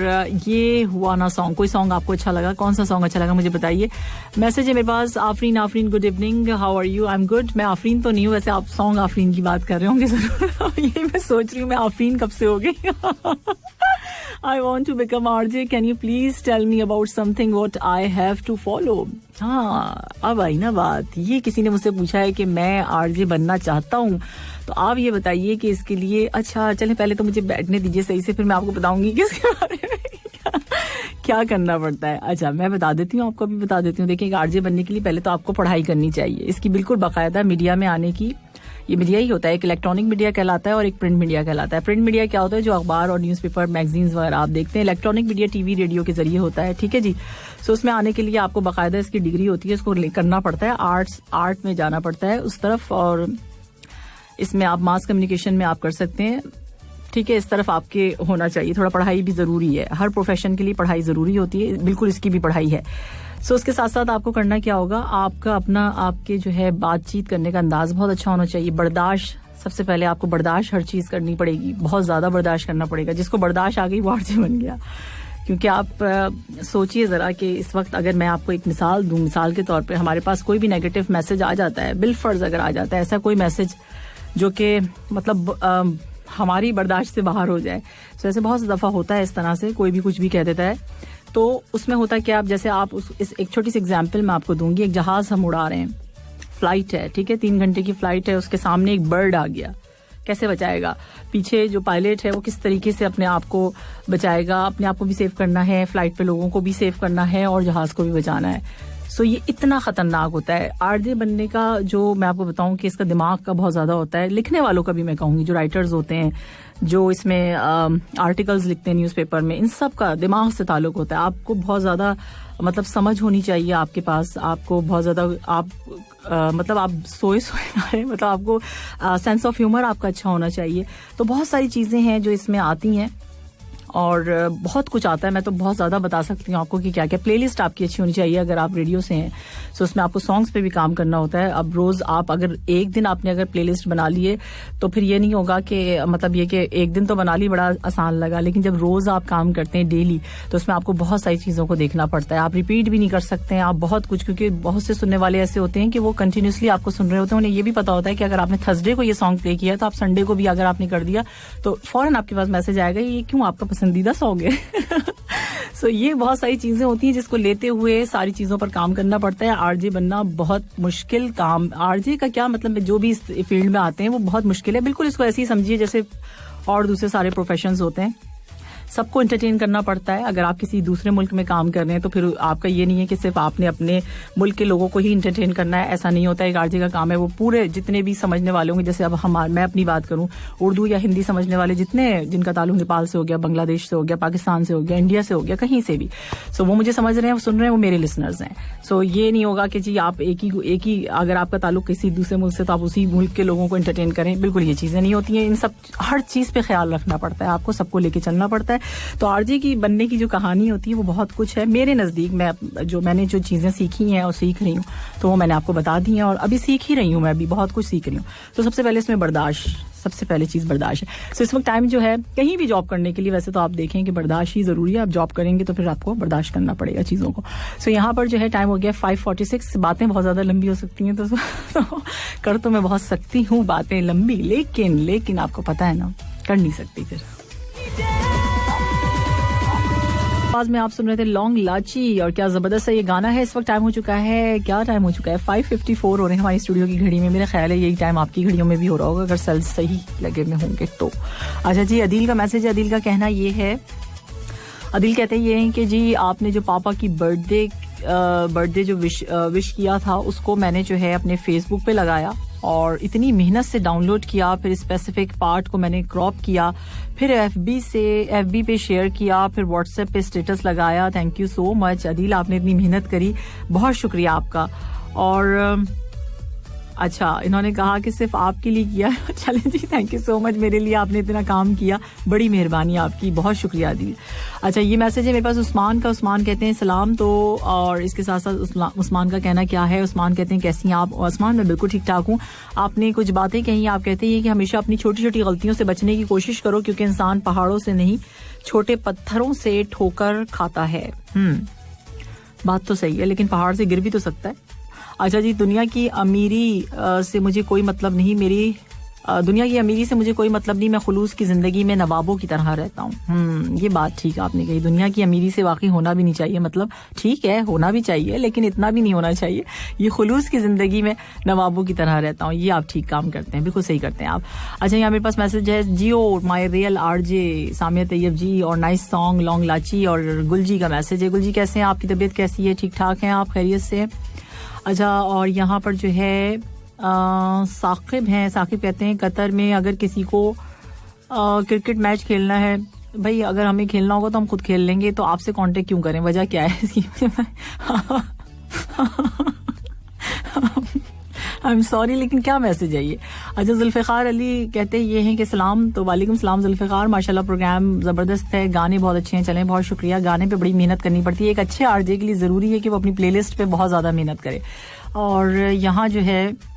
ये हुआ ना सॉन्ग, कोई सॉन्ग आपको अच्छा लगा, कौन सा सॉन्ग अच्छा लगा मुझे बताइए। मैसेज है मेरे पास, Afreen good evening, how are you? I am good. मैं आफरीन तो नहीं हूँ वैसे, आप सॉन्ग आफरीन की बात कर रहे होंगे जरूर। ये मैं सोच रही हूँ मैं आफरीन कब से हो गई। I want to become RJ. Can you please tell me about something what I have to follow? हाँ, अब आई ना बात। ये किसी ने मुझसे पूछा है कि मैं RJ बनना चाहता हूँ, तो आप ये बताइए कि इसके लिए, अच्छा चलें पहले तो मुझे बैठने दीजिए सही से, फिर मैं आपको बताऊंगी कि इसके बारे में क्या करना पड़ता है। अच्छा मैं बता देती हूँ, आपको भी बता देती हूँ। देखिए RJ बनने के लिए पहले तो आपको पढ़ाई करनी चाहिए, इसकी बिल्कुल बाकायदा मीडिया में आने की। ये मीडिया ही होता है, एक इलेक्ट्रॉनिक मीडिया कहलाता है और एक प्रिंट मीडिया कहलाता है। प्रिंट मीडिया क्या होता है, जो अखबार और न्यूज़पेपर मैगजीन्स वगैरह आप देखते हैं। इलेक्ट्रॉनिक मीडिया टीवी रेडियो के जरिए होता है, ठीक है जी। सो उसमें आने के लिए आपको बाकायदा इसकी डिग्री होती है, इसको करना पड़ता है, आर्ट में जाना पड़ता है उस तरफ, और इसमें आप मास कम्युनिकेशन में आप कर सकते हैं, ठीक है। इस तरफ आपके होना चाहिए, थोड़ा पढ़ाई भी जरूरी है, हर प्रोफेशन के लिए पढ़ाई जरूरी होती है, बिल्कुल इसकी भी पढ़ाई है। सो उसके साथ साथ आपको करना क्या होगा, आपका अपना आपके जो है बातचीत करने का अंदाज बहुत अच्छा होना चाहिए। बर्दाश्त, सबसे पहले आपको बर्दाश्त हर चीज करनी पड़ेगी, बहुत ज्यादा बर्दाश्त करना पड़ेगा। जिसको बर्दाश्त आ गई वो RJ बन गया। क्योंकि आप सोचिए जरा कि इस वक्त अगर मैं आपको एक मिसाल दूं, मिसाल के तौर पे हमारे पास कोई भी नेगेटिव मैसेज आ जाता है, बिलफर्ज अगर आ जाता है ऐसा कोई मैसेज जो कि मतलब हमारी बर्दाश्त से बाहर हो जाए, तो ऐसे बहुत दफा होता है, इस तरह से कोई भी कुछ भी कह देता है। तो उसमें होता है कि आप जैसे आप इस एक छोटी सी एग्जांपल मैं आपको दूंगी। एक जहाज हम उड़ा रहे हैं, फ्लाइट है, ठीक है, 3 घंटे की फ्लाइट है, उसके सामने एक बर्ड आ गया, कैसे बचाएगा? पीछे जो पायलट है वो किस तरीके से अपने आप को बचाएगा, अपने आप को भी सेव करना है, फ्लाइट पे लोगों को भी सेव करना है और जहाज को भी बचाना है। सो ये इतना खतरनाक होता है। RJ बनने का जो मैं आपको बताऊं कि इसका दिमाग का बहुत ज्यादा होता है, लिखने वालों का भी मैं कहूंगी, जो राइटर्स होते हैं, जो इसमें आर्टिकल्स लिखते हैं न्यूज़पेपर में, इन सब का दिमाग से ताल्लुक होता है। आपको बहुत ज्यादा मतलब समझ होनी चाहिए आपके पास, आपको बहुत ज्यादा आप मतलब आप सोए ना रहे, मतलब आपको सेंस ऑफ ह्यूमर आपका अच्छा होना चाहिए। तो बहुत सारी चीजें हैं जो इसमें आती हैं और बहुत कुछ आता है। मैं तो बहुत ज्यादा बता सकती हूँ आपको कि क्या क्या। प्लेलिस्ट आपकी अच्छी होनी चाहिए अगर आप रेडियो से हैं, तो उसमें आपको सॉन्ग्स पे भी काम करना होता है। अब रोज आप अगर एक दिन आपने अगर प्लेलिस्ट बना लिए तो फिर ये नहीं होगा कि मतलब ये कि एक दिन तो बना ली बड़ा आसान लगा, लेकिन जब रोज आप काम करते हैं डेली, तो उसमें आपको बहुत सारी चीजों को देखना पड़ता है। आप रिपीट भी नहीं कर सकते हैं आप बहुत कुछ, क्योंकि बहुत से सुनने वाले ऐसे होते हैं कि वो कंटिन्यूसली आपको सुन रहे होते हैं। उन्हें ये भी पता होता है कि अगर आपने थर्सडे को ये सॉन्ग प्ले किया तो आप संडे को भी अगर आपने कर दिया तो फौरन आपके पास मैसेज आएगा ये क्यों आपका पसंदीदा सॉन्ग है। सो ये बहुत सारी चीजें होती हैं जिसको लेते हुए सारी चीजों पर काम करना पड़ता है। RJ बनना बहुत मुश्किल काम। RJ का क्या मतलब, जो भी इस फील्ड में आते हैं वो बहुत मुश्किल है। बिल्कुल इसको ऐसे ही समझिए जैसे और दूसरे सारे प्रोफेशंस होते हैं, सबको एंटरटेन करना पड़ता है। अगर आप किसी दूसरे मुल्क में काम कर रहे हैं तो फिर आपका ये नहीं है कि सिर्फ आपने अपने मुल्क के लोगों को ही एंटरटेन करना है, ऐसा नहीं होता है। RJ का काम है वो पूरे जितने भी समझने वाले होंगे, जैसे अब मैं अपनी बात करूं, उर्दू या हिंदी समझने वाले जितने जिनका ताल्लुक नेपाल से हो गया, बांग्लादेश से हो गया, पाकिस्तान से हो गया, इंडिया से हो गया, कहीं से भी, सो वो मुझे समझ रहे हैं, वो सुन रहे हैं, वो मेरे लिसनर्स हैं। सो ये नहीं होगा कि जी आप एक ही अगर आपका ताल्लुक किसी दूसरे मुल्क से तो आप उसी मुल्क के लोगों को एंटरटेन करें, बिल्कुल ये चीजें नहीं होती हैं। इन सब हर चीज पे ख्याल रखना पड़ता है, आपको सबको लेके चलना पड़ता है। तो RJ की बनने की जो कहानी होती है वो बहुत कुछ है मेरे नजदीक। मैंने जो चीजें सीखी हैं और सीख रही हूँ तो वो मैंने आपको बता दी हैं, और अभी सीख ही रही हूँ, मैं अभी बहुत कुछ सीख रही हूँ। तो सबसे पहले इसमें बर्दाश्त, सबसे पहले चीज बर्दाश्त है। सो इस वक्त टाइम जो है कहीं भी जॉब करने के लिए, वैसे तो आप देखें कि बर्दाश्त ही जरूरी है। आप जॉब करेंगे तो फिर आपको बर्दाश्त करना पड़ेगा चीजों को। सो यहाँ पर जो है टाइम हो गया 5:46। बातें बहुत ज्यादा लंबी हो सकती हैं तो कर तो मैं बहुत सकती हूँ बातें लंबी, लेकिन आपको पता है ना, कर नहीं सकती फिर। पास में आप सुन रहे थे लॉन्ग लाची और क्या जबरदस्त है ये गाना है। इस वक्त टाइम हो चुका है, क्या टाइम हो चुका है, 5:54 हो रहे हैं हमारी स्टूडियो की घड़ी में। मेरा ख्याल है यही टाइम आपकी घड़ियों में भी हो रहा होगा अगर सेल्स सही लगे में होंगे तो। अच्छा जी, अदील का मैसेज है। अदील का कहना ये है, अदील कहते हैं ये हैं कि जी आपने जो पापा की बर्थडे जो विश किया था उसको मैंने जो है अपने फेसबुक पे लगाया और इतनी मेहनत से डाउनलोड किया, फिर स्पेसिफिक पार्ट को मैंने क्रॉप किया, फिर एफबी पे शेयर किया, फिर व्हाट्सएप पे स्टेटस लगाया। Thank you so much Adeel, आपने इतनी मेहनत करी, बहुत शुक्रिया आपका। और अच्छा, इन्होंने कहा कि सिर्फ आपके लिए किया। चलें जी, थैंक यू सो मच, मेरे लिए आपने इतना काम किया, बड़ी मेहरबानी आपकी, बहुत शुक्रिया अदील। अच्छा, ये मैसेज है मेरे पास उस्मान का। उस्मान कहते हैं सलाम, तो और इसके साथ साथ उस्मान का कहना क्या है। उस्मान कहते हैं कैसी हैं आप। उस्मान, मैं बिल्कुल ठीक ठाक हूँ। आपने कुछ बातें कही, आप कहते हैं कि हमेशा अपनी छोटी छोटी गलतियों से बचने की कोशिश करो क्योंकि इंसान पहाड़ों से नहीं छोटे पत्थरों से ठोकर खाता है। बात तो सही है, लेकिन पहाड़ से गिर भी तो सकता है। अच्छा जी, दुनिया की अमीरी से मुझे कोई मतलब नहीं, दुनिया की अमीरी से मुझे कोई मतलब नहीं, मैं खुलूस की जिंदगी में नवाबों की तरह रहता हूँ। ये बात ठीक आपने कही, दुनिया की अमीरी से वाकई होना भी नहीं चाहिए, मतलब ठीक है होना भी चाहिए लेकिन इतना भी नहीं होना चाहिए। ये खुलूस की जिंदगी में नवाबों की तरह रहता हूँ, ये आप ठीक काम करते हैं, बिल्कुल सही करते हैं आप। अच्छा, यहाँ मेरे पास मैसेज है, जियो my real RJ Samia Tayyab ji और नाइस सॉन्ग लॉन्ग लाची, और गुलजी का मैसेज है। गुलजी कैसे हैं, आपकी तबीयत कैसी है, ठीक ठाक हैं आप, खैरियत से? अच्छा, और यहाँ पर जो है साकिब हैं। साकिब कहते हैं कतर में अगर किसी को क्रिकेट मैच खेलना है, भाई अगर हमें खेलना होगा तो हम खुद खेल लेंगे, तो आपसे कांटेक्ट क्यों करें, वजह क्या है इसकी? आई एम सॉरी, लेकिन क्या मैसेज है ये। अच्छा, जुल्फ़िकार अली कहते ये हैं कि सलाम, तो वालेकुम सलाम जुल्फ़िकार, माशाल्लाह प्रोग्राम ज़बरदस्त है, गाने बहुत अच्छे हैं। चलें, बहुत शुक्रिया। गाने पे बड़ी मेहनत करनी पड़ती है, एक अच्छे आरजे के लिए ज़रूरी है कि वो अपनी प्लेलिस्ट पे बहुत ज़्यादा मेहनत करे। और यहाँ जो है,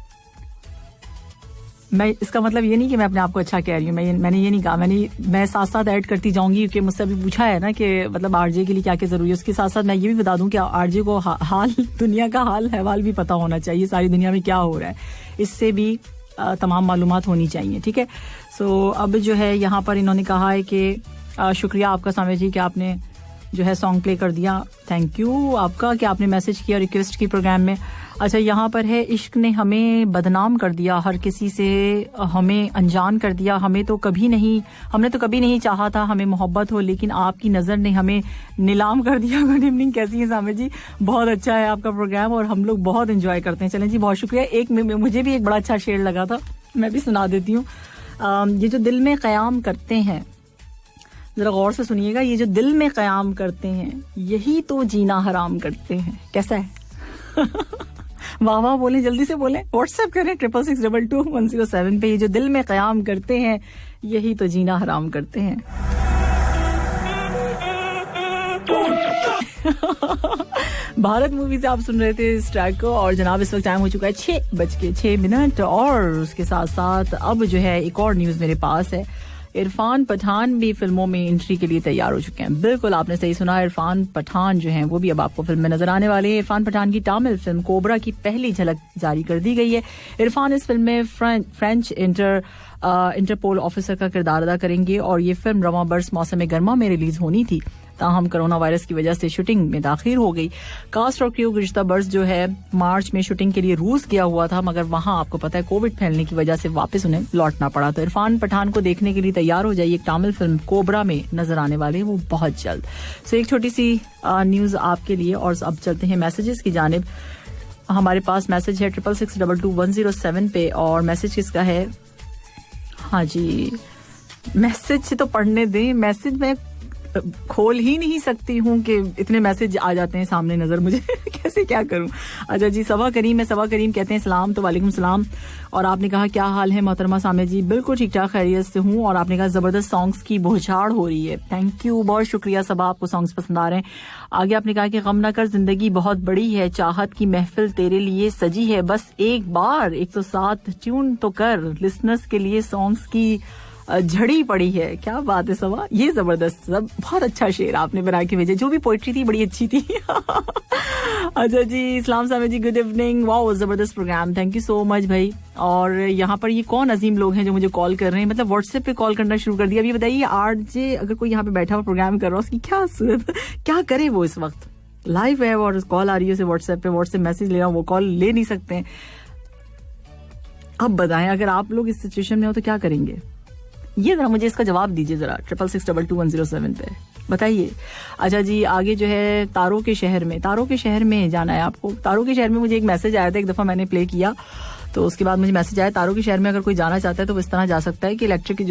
मैं इसका मतलब ये नहीं कि मैं अपने आप को अच्छा कह रही हूँ, मैंने ये नहीं कहा, मैं साथ साथ ऐड करती जाऊंगी क्योंकि मुझसे अभी पूछा है ना कि मतलब आरजे के लिए क्या क्या जरूरी है। उसके साथ साथ मैं ये भी बता दूं कि आरजे को हाल दुनिया का हाल अहवाल भी पता होना चाहिए, सारी दुनिया में क्या हो रहा है, इससे भी तमाम मालूमात होनी चाहिए, ठीक है। सो अब जो है यहाँ पर इन्होंने कहा है कि शुक्रिया आपका सामिया जी कि आपने जो है सॉन्ग प्ले कर दिया। थैंक यू आपका कि आपने मैसेज किया रिक्वेस्ट की प्रोग्राम में। अच्छा, यहाँ पर है, इश्क ने हमें बदनाम कर दिया, हर किसी से हमें अनजान कर दिया, हमने तो कभी नहीं चाहा था हमें मोहब्बत हो, लेकिन आपकी नज़र ने हमें नीलाम कर दिया। गुड इवनिंग, कैसी हैं सामिया जी? बहुत अच्छा है आपका प्रोग्राम और हम लोग बहुत एंजॉय करते हैं। चलें जी, बहुत शुक्रिया। एक मुझे भी एक बड़ा अच्छा शेर लगा था, मैं भी सुना देती हूँ। ये जो दिल में क़याम करते हैं, जरा गौर से सुनिएगा, ये जो दिल में क़याम करते हैं यही तो जीना हराम करते हैं। कैसा है? वाह वाह, बोलें, जल्दी से बोलें, व्हाट्सएप करें 66622107 पे। ये जो दिल में क़याम करते हैं यही तो जीना हराम करते हैं। भारत मूवी से आप सुन रहे थे इस ट्रैक को, और जनाब इस वक्त टाइम हो चुका है 6:06 और उसके साथ साथ अब जो है एक और न्यूज मेरे पास है। इरफान पठान भी फिल्मों में एंट्री के लिए तैयार हो चुके हैं। बिल्कुल आपने सही सुना, इरफान पठान जो हैं वो भी अब आपको फिल्म में नजर आने वाले हैं। इरफान पठान की तामिल फिल्म कोबरा की पहली झलक जारी कर दी गई है। इरफान इस फिल्म में फ्रेंच इंटरपोल ऑफिसर का किरदार अदा करेंगे और ये फिल्म रवां बरस मौसम गर्मा में रिलीज होनी थी, ताहम कोरोना वायरस की वजह से शूटिंग में ताखीर हो गई। कास्ट और क्रू गुज़िश्ता बरस जो है मार्च में शूटिंग के लिए रूस गया हुआ था, मगर वहां आपको पता है कोविड फैलने की वजह से वापस उन्हें लौटना पड़ा। तो इरफान पठान को देखने के लिए तैयार हो जाइए, एक तामिल फिल्म कोबरा में नजर आने वाले वो बहुत जल्द। सो एक छोटी सी न्यूज आपके लिए, और अब चलते हैं मैसेजेस की जानिब। हमारे पास मैसेज है 66622107 पे, और मैसेज किसका है? हाँ जी, मैसेज से तो पढ़ने दें, मैसेज में खोल ही नहीं सकती हूँ कि इतने मैसेज आ जाते हैं सामने नजर, मुझे कैसे क्या करूँ। अच्छा जी, सबा करीम है। सबा करीम कहते हैं सलाम, तो वालेकुम सलाम। और आपने कहा क्या हाल है मोहतरमा सामिया जी? बिल्कुल ठीक ठाक, खैरियत से हूँ। और आपने कहा जबरदस्त सॉन्ग्स की बौछार हो रही है। थैंक यू, बहुत शुक्रिया सबा, आपको सॉन्ग्स पसंद आ रहे हैं। आगे आपने कहा कि गम न कर, जिंदगी बहुत बड़ी है, चाहत की महफिल तेरे लिए सजी है, बस एक बार 107 ट्यून तो कर, लिसनर्स के लिए सॉन्ग्स की झड़ी पड़ी है। क्या बात है सबा, ये जबरदस्त, सब बहुत अच्छा शेर आपने बना के भेजे, जो भी पोइट्री थी बड़ी अच्छी थी। अच्छा जी, इस्लाम साहब जी, गुड इवनिंग। वाओ, जबरदस्त program, thank you so much भाई। और यहाँ पर ये कौन अजीम लोग हैं जो मुझे कॉल कर रहे हैं, मतलब व्हाट्सएप पे कॉल करना शुरू कर दिया। अभी बताइए, आरजे अगर कोई यहाँ पे बैठा हुआ प्रोग्राम कर रहा है, उसकी क्या सूरत, क्या करे वो इस वक्त? लाइव है और कॉल आ रही है उसे व्हाट्सएप पे, व्हाट्सएप मैसेज ले रहा हूँ, वो कॉल ले नहीं सकते हैं। अब बताएं, अगर आप लोग इस सिचुएशन में हो तो क्या करेंगे? ये जरा मुझे इसका जवाब दीजिए जरा, 666222107 पे बताइए। अच्छा जी, आगे जो है तारों के शहर में जाना है आपको। तारों के शहर में मुझे एक मैसेज आया था, एक दफा मैंने प्ले किया तो उसके बाद मुझे मैसेज आया, तारों के शहर में अगर कोई जाना चाहता है तो इस तरह जा सकता है कि इलेक्ट्रिक के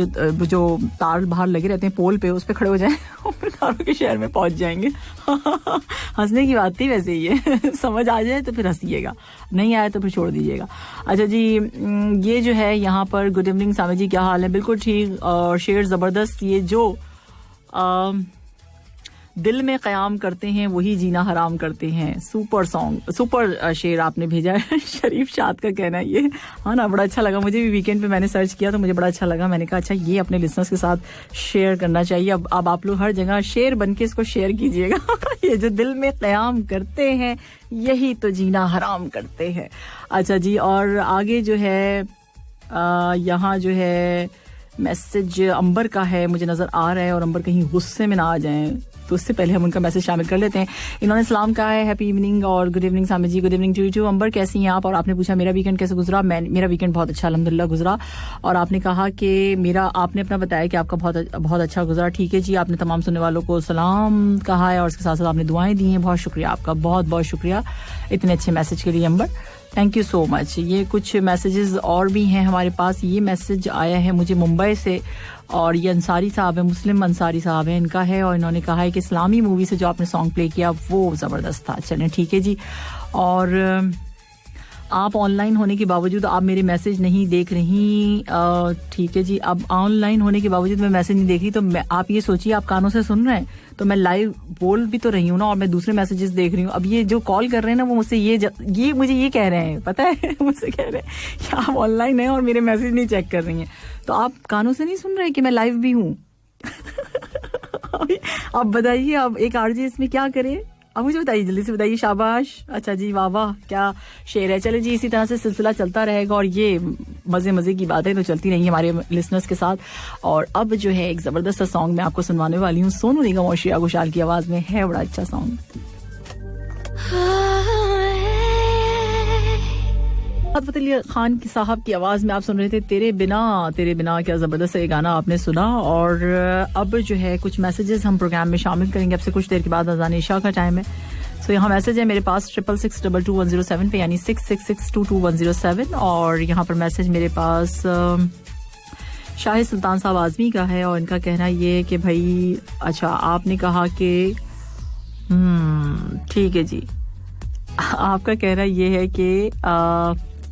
जो तार बाहर लगे रहते हैं पोल पे, उस पे खड़े हो जाएं और तारों के शहर में पहुंच जाएंगे। हंसने की बात थी वैसे ये। समझ आ जाए तो फिर हंसीएगा, नहीं आया तो फिर छोड़ दीजिएगा। अच्छा जी, ये जो है यहाँ पर गुड इवनिंग सामे जी, क्या हाल है? बिल्कुल ठीक, और शेर जबरदस्त। ये जो दिल में कयाम करते हैं वही जीना हराम करते हैं, सुपर सॉन्ग, सुपर शेर आपने भेजा है। शरीफ शाद का कहना है ये, हाँ ना, बड़ा अच्छा लगा मुझे भी। वीकेंड पे मैंने सर्च किया तो मुझे बड़ा अच्छा लगा। मैंने कहा अच्छा ये अपने लिसनर्स के साथ शेयर करना चाहिए। अब आप लोग हर जगह शेर बन के इसको शेयर कीजिएगा। ये जो दिल में कयाम करते हैं यही तो जीना हराम करते हैं। अच्छा जी, और आगे जो है यहाँ जो है मैसेज अंबर का है, मुझे नजर आ रहा है, और अंबर कहीं गुस्से में ना आ जाएं तो उससे पहले हम उनका मैसेज शामिल कर लेते हैं। इन्होंने सलाम कहा है, हैप्पी इवनिंग और गुड इवनिंग सामे जी, good evening to you. Amber कैसी हैं आप? और आपने पूछा मेरा वीकेंड कैसे गुजरा। मेरा वीकेंड बहुत अच्छा अल्हम्दुलिल्लाह गुजरा। और आपने कहा कि आपने अपना बताया कि आपका बहुत अच्छा गुजरा। ठीक है जी, आपने तमाम सुनने वालों को सलाम कहा है और उसके साथ साथ आपने दुआएं दी हैं। बहुत शुक्रिया आपका, बहुत बहुत शुक्रिया इतने अच्छे मैसेज के लिए अंबर, थैंक यू सो मच। ये कुछ मैसेजेस और भी हैं हमारे पास। ये मैसेज आया है मुझे मुंबई से, और ये अंसारी साहब है, मुस्लिम अंसारी साहब है इनका है, और इन्होंने कहा है कि इस्लामी मूवी से जो आपने सॉन्ग प्ले किया वो ज़बरदस्त था। चलें ठीक है जी। और आप ऑनलाइन होने के बावजूद आप मेरे मैसेज नहीं देख रही, ठीक है जी। अब ऑनलाइन होने के बावजूद मैं मैसेज नहीं देख रही, तो आप ये सोचिए, आप कानों से सुन रहे हैं तो मैं लाइव बोल भी तो रही हूँ ना, और मैं दूसरे मैसेजेस देख रही हूँ। अब ये जो कॉल कर रहे हैं ना, वो मुझसे ये मुझे ये कह रहे हैं, पता है, मुझसे कह रहे हैं कि आप ऑनलाइन हैं और मेरे मैसेज नहीं चेक कर रही हैं। तो आप कानों से नहीं सुन रहे कि मैं लाइव भी हूँ। अब बताइए, अब एक आरजे इसमें क्या करे? अब मुझे बताइए, जल्दी से बताइए। शाबाश, अच्छा जी, वाह वाह, क्या शेर है। चले जी, इसी तरह से सिलसिला चलता रहेगा, और ये मजे की बातें तो चलती रहेंगी हमारे लिसनर्स के साथ। और अब जो है एक जबरदस्त सा सॉन्ग मैं आपको सुनवाने वाली हूँ, सोनू निगम और श्रेया घोषाल की आवाज में है, बड़ा अच्छा सॉन्ग। फतेह अली खान की साहब की आवाज में आप सुन रहे थे तेरे बिना। क्या जबरदस्त है गाना आपने सुना। और अब जो है कुछ मैसेजेस हम प्रोग्राम में शामिल करेंगे। अब से कुछ देर के बाद अज़ान इशा का टाइम है। सो यहाँ मैसेज है मेरे पास 666222107 पे, यानी 666222107। और यहाँ पर मैसेज मेरे पास शाहिद सुल्तान साहब आजमी का है, और इनका कहना ये है कि भाई अच्छा आपने कहा कि ठीक है जी, आपका कहना ये है कि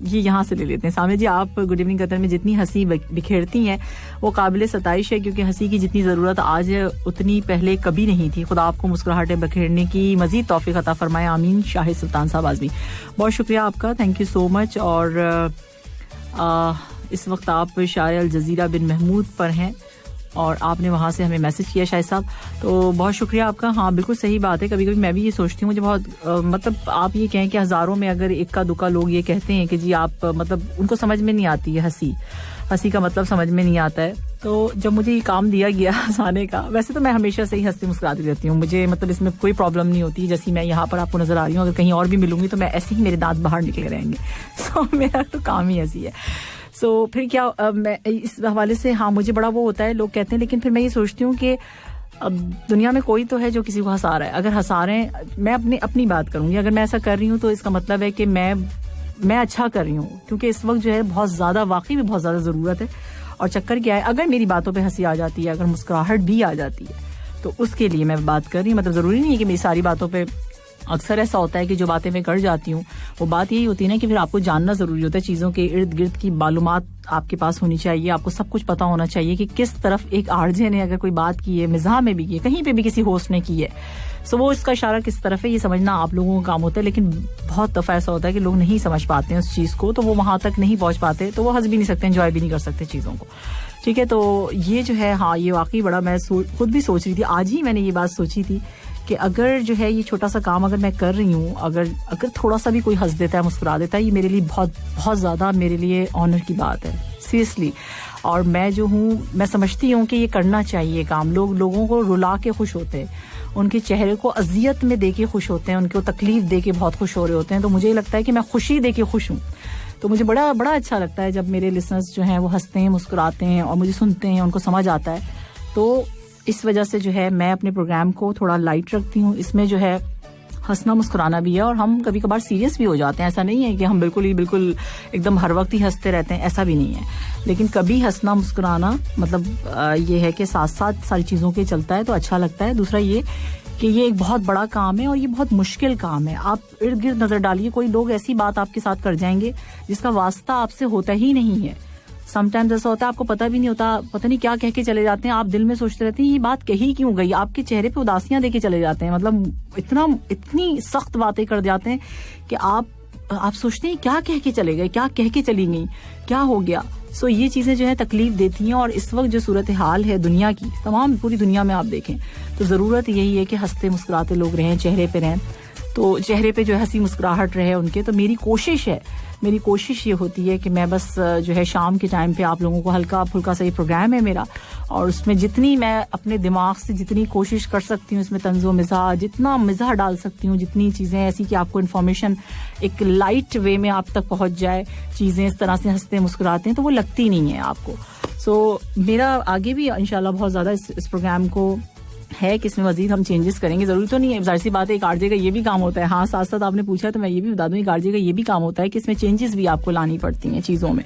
ये यहाँ से ले लेते हैं। सामने जी, आप गुड इवनिंग कतर में जितनी हंसी बिखेरती हैं वो काबिल सताइश है, क्योंकि हंसी की जितनी ज़रूरत आज है उतनी पहले कभी नहीं थी। खुदा आपको मुस्कुराहटें बिखेरने की मजीद तौफीक अता फरमाए, आमीन। शाहिद सुल्तान साहब आजमी, बहुत शुक्रिया आपका, थैंक यू सो मच। और इस वक्त आप शायर अल जजीरा बिन महमूद पर हैं और आपने वहाँ से हमें मैसेज किया शाहिद साहब, तो बहुत शुक्रिया आपका। हाँ बिल्कुल सही बात है, कभी कभी मैं भी ये सोचती हूँ, मुझे बहुत मतलब आप ये कहें कि हज़ारों में अगर इक्का दुक्का लोग ये कहते हैं कि जी आप मतलब उनको समझ में नहीं आती है हंसी का मतलब समझ में नहीं आता है। तो जब मुझे ये काम दिया गया हंसाने का, वैसे तो मैं हमेशा से ही हंसती मुस्कुराती रहती हूँ, मुझे मतलब इसमें कोई प्रॉब्लम नहीं होती। जैसी मैं यहाँ पर आपको नजर आ रही हूँ, अगर कहीं और भी मिलूंगी तो मैं ऐसे ही मेरे दांत बाहर निकले रहेंगे। सो मेरा तो काम ही ऐसी है। सो फिर क्या मैं इस हवाले से, हाँ मुझे बड़ा वो होता है, लोग कहते हैं, लेकिन फिर मैं ये सोचती हूँ कि अब दुनिया में कोई तो है जो किसी को हंसा रहा है। अगर हंसा रहे हैं, मैं अपनी बात करूंगी, अगर मैं ऐसा कर रही हूँ तो इसका मतलब है कि मैं अच्छा कर रही हूँ, क्योंकि इस वक्त जो है बहुत ज्यादा, वाकई में बहुत ज्यादा जरूरत है। और चक्कर क्या है, अगर मेरी बातों पे हंसी आ जाती है, अगर मुस्कुराहट भी आ जाती है, तो उसके लिए मैं बात कर रही हूँ। मतलब जरूरी नहीं है कि मेरी सारी बातों पे, अक्सर ऐसा होता है कि जो बातें मैं कर जाती हूँ वो बात यही होती है ना कि फिर आपको जानना जरूरी होता है, चीज़ों के इर्द गिर्द की मालूमात आपके पास होनी चाहिए, आपको सब कुछ पता होना चाहिए कि किस तरफ एक आरजे ने अगर कोई बात की है, मिजाह में भी की है, कहीं पे भी किसी होस्ट ने की है, सो वो इसका इशारा किस तरफ है ये समझना आप लोगों का काम होता है। लेकिन बहुत दफा ऐसा होता है कि लोग नहीं समझ पाते हैं उस चीज़ को, तो वो वहां तक नहीं पहुंच पाते, तो वो हंस भी नहीं सकते, एंजॉय भी नहीं कर सकते चीज़ों को। ठीक है, तो ये जो है, हाँ ये वाकई बड़ा, मैं खुद भी सोच रही थी, आज ही मैंने ये बात सोची थी कि अगर जो है ये छोटा सा काम अगर मैं कर रही हूँ, अगर थोड़ा सा भी कोई हंस देता है, मुस्कुरा देता है, ये मेरे लिए बहुत बहुत ज़्यादा मेरे लिए ऑनर की बात है, सीरियसली। और मैं जो हूँ, मैं समझती हूँ कि ये करना चाहिए काम। लोगों को रुला के खुश होते हैं, उनके चेहरे को अजियत में दे के खुश होते हैं, उनको तकलीफ दे के बहुत खुश हो रहे होते हैं। तो मुझे लगता है कि मैं खुशी दे के खुश हूँ। तो मुझे बड़ा बड़ा अच्छा लगता है जब मेरे लिसनर्स जो हैं वो हंसते हैं, मुस्कुराते हैं और मुझे सुनते हैं, उनको समझ आता है। तो इस वजह से जो है मैं अपने प्रोग्राम को थोड़ा लाइट रखती हूँ। इसमें जो है हंसना मुस्कुराना भी है, और हम कभी कभार सीरियस भी हो जाते हैं। ऐसा नहीं है कि हम बिल्कुल एकदम हर वक्त ही हंसते रहते हैं, ऐसा भी नहीं है। लेकिन कभी हंसना मुस्कुराना मतलब ये है कि साथ साथ सारी चीज़ों के चलता है तो अच्छा लगता है। दूसरा ये कि ये एक बहुत बड़ा काम है और ये बहुत मुश्किल काम है। आप इर्द गिर्द नजर डालिए, कोई लोग ऐसी बात आपके साथ कर जाएंगे जिसका वास्ता आपसे होता ही नहीं है। समटाइम्स ऐसा होता है, आपको पता भी नहीं होता, पता नहीं क्या कह के चले जाते हैं, आप दिल में सोचते रहते हैं ये बात कही क्यों गई, आपके चेहरे पे उदासियां देके चले जाते हैं। मतलब इतनी सख्त बातें कर जाते हैं कि आप सोचते हैं क्या कह के चले गए, क्या कह के चली गई, क्या हो गया। सो ये चीजें जो है तकलीफ देती हैं। और इस वक्त जो सूरत हाल है दुनिया की, तमाम पूरी दुनिया में आप देखें तो जरूरत यही है कि हंसते मुस्कुराते लोग रहें, चेहरे पे रहें, तो चेहरे पे जो है हंसी मुस्कुराहट रहे उनके। तो मेरी कोशिश ये होती है कि मैं बस जो है शाम के टाइम पे आप लोगों को हल्का फुल्का सा ये प्रोग्राम है मेरा, और उसमें जितनी मैं अपने दिमाग से जितनी कोशिश कर सकती हूँ, इसमें तंज़ो मिज़ाह, जितना मिज़ाह डाल सकती हूँ, जितनी चीज़ें ऐसी कि आपको इन्फॉर्मेशन एक लाइट वे में आप तक पहुँच जाए, चीज़ें इस तरह से हंसते मुस्कुराते हैं तो वो लगती नहीं है आपको। सो मेरा आगे भी इंशाल्लाह बहुत ज़्यादा इस प्रोग्राम को है कि इसमें मजीद हम चेंजेस करेंगे। जरूरी तो नहीं है, जाहिर सी बात है एक आरजे का ये भी काम होता है। हाँ, साथ साथ आपने पूछा तो मैं ये भी बता दूं, एक आरजे का ये भी काम होता है कि इसमें चेंजेस भी आपको लानी पड़ती हैं चीज़ों में।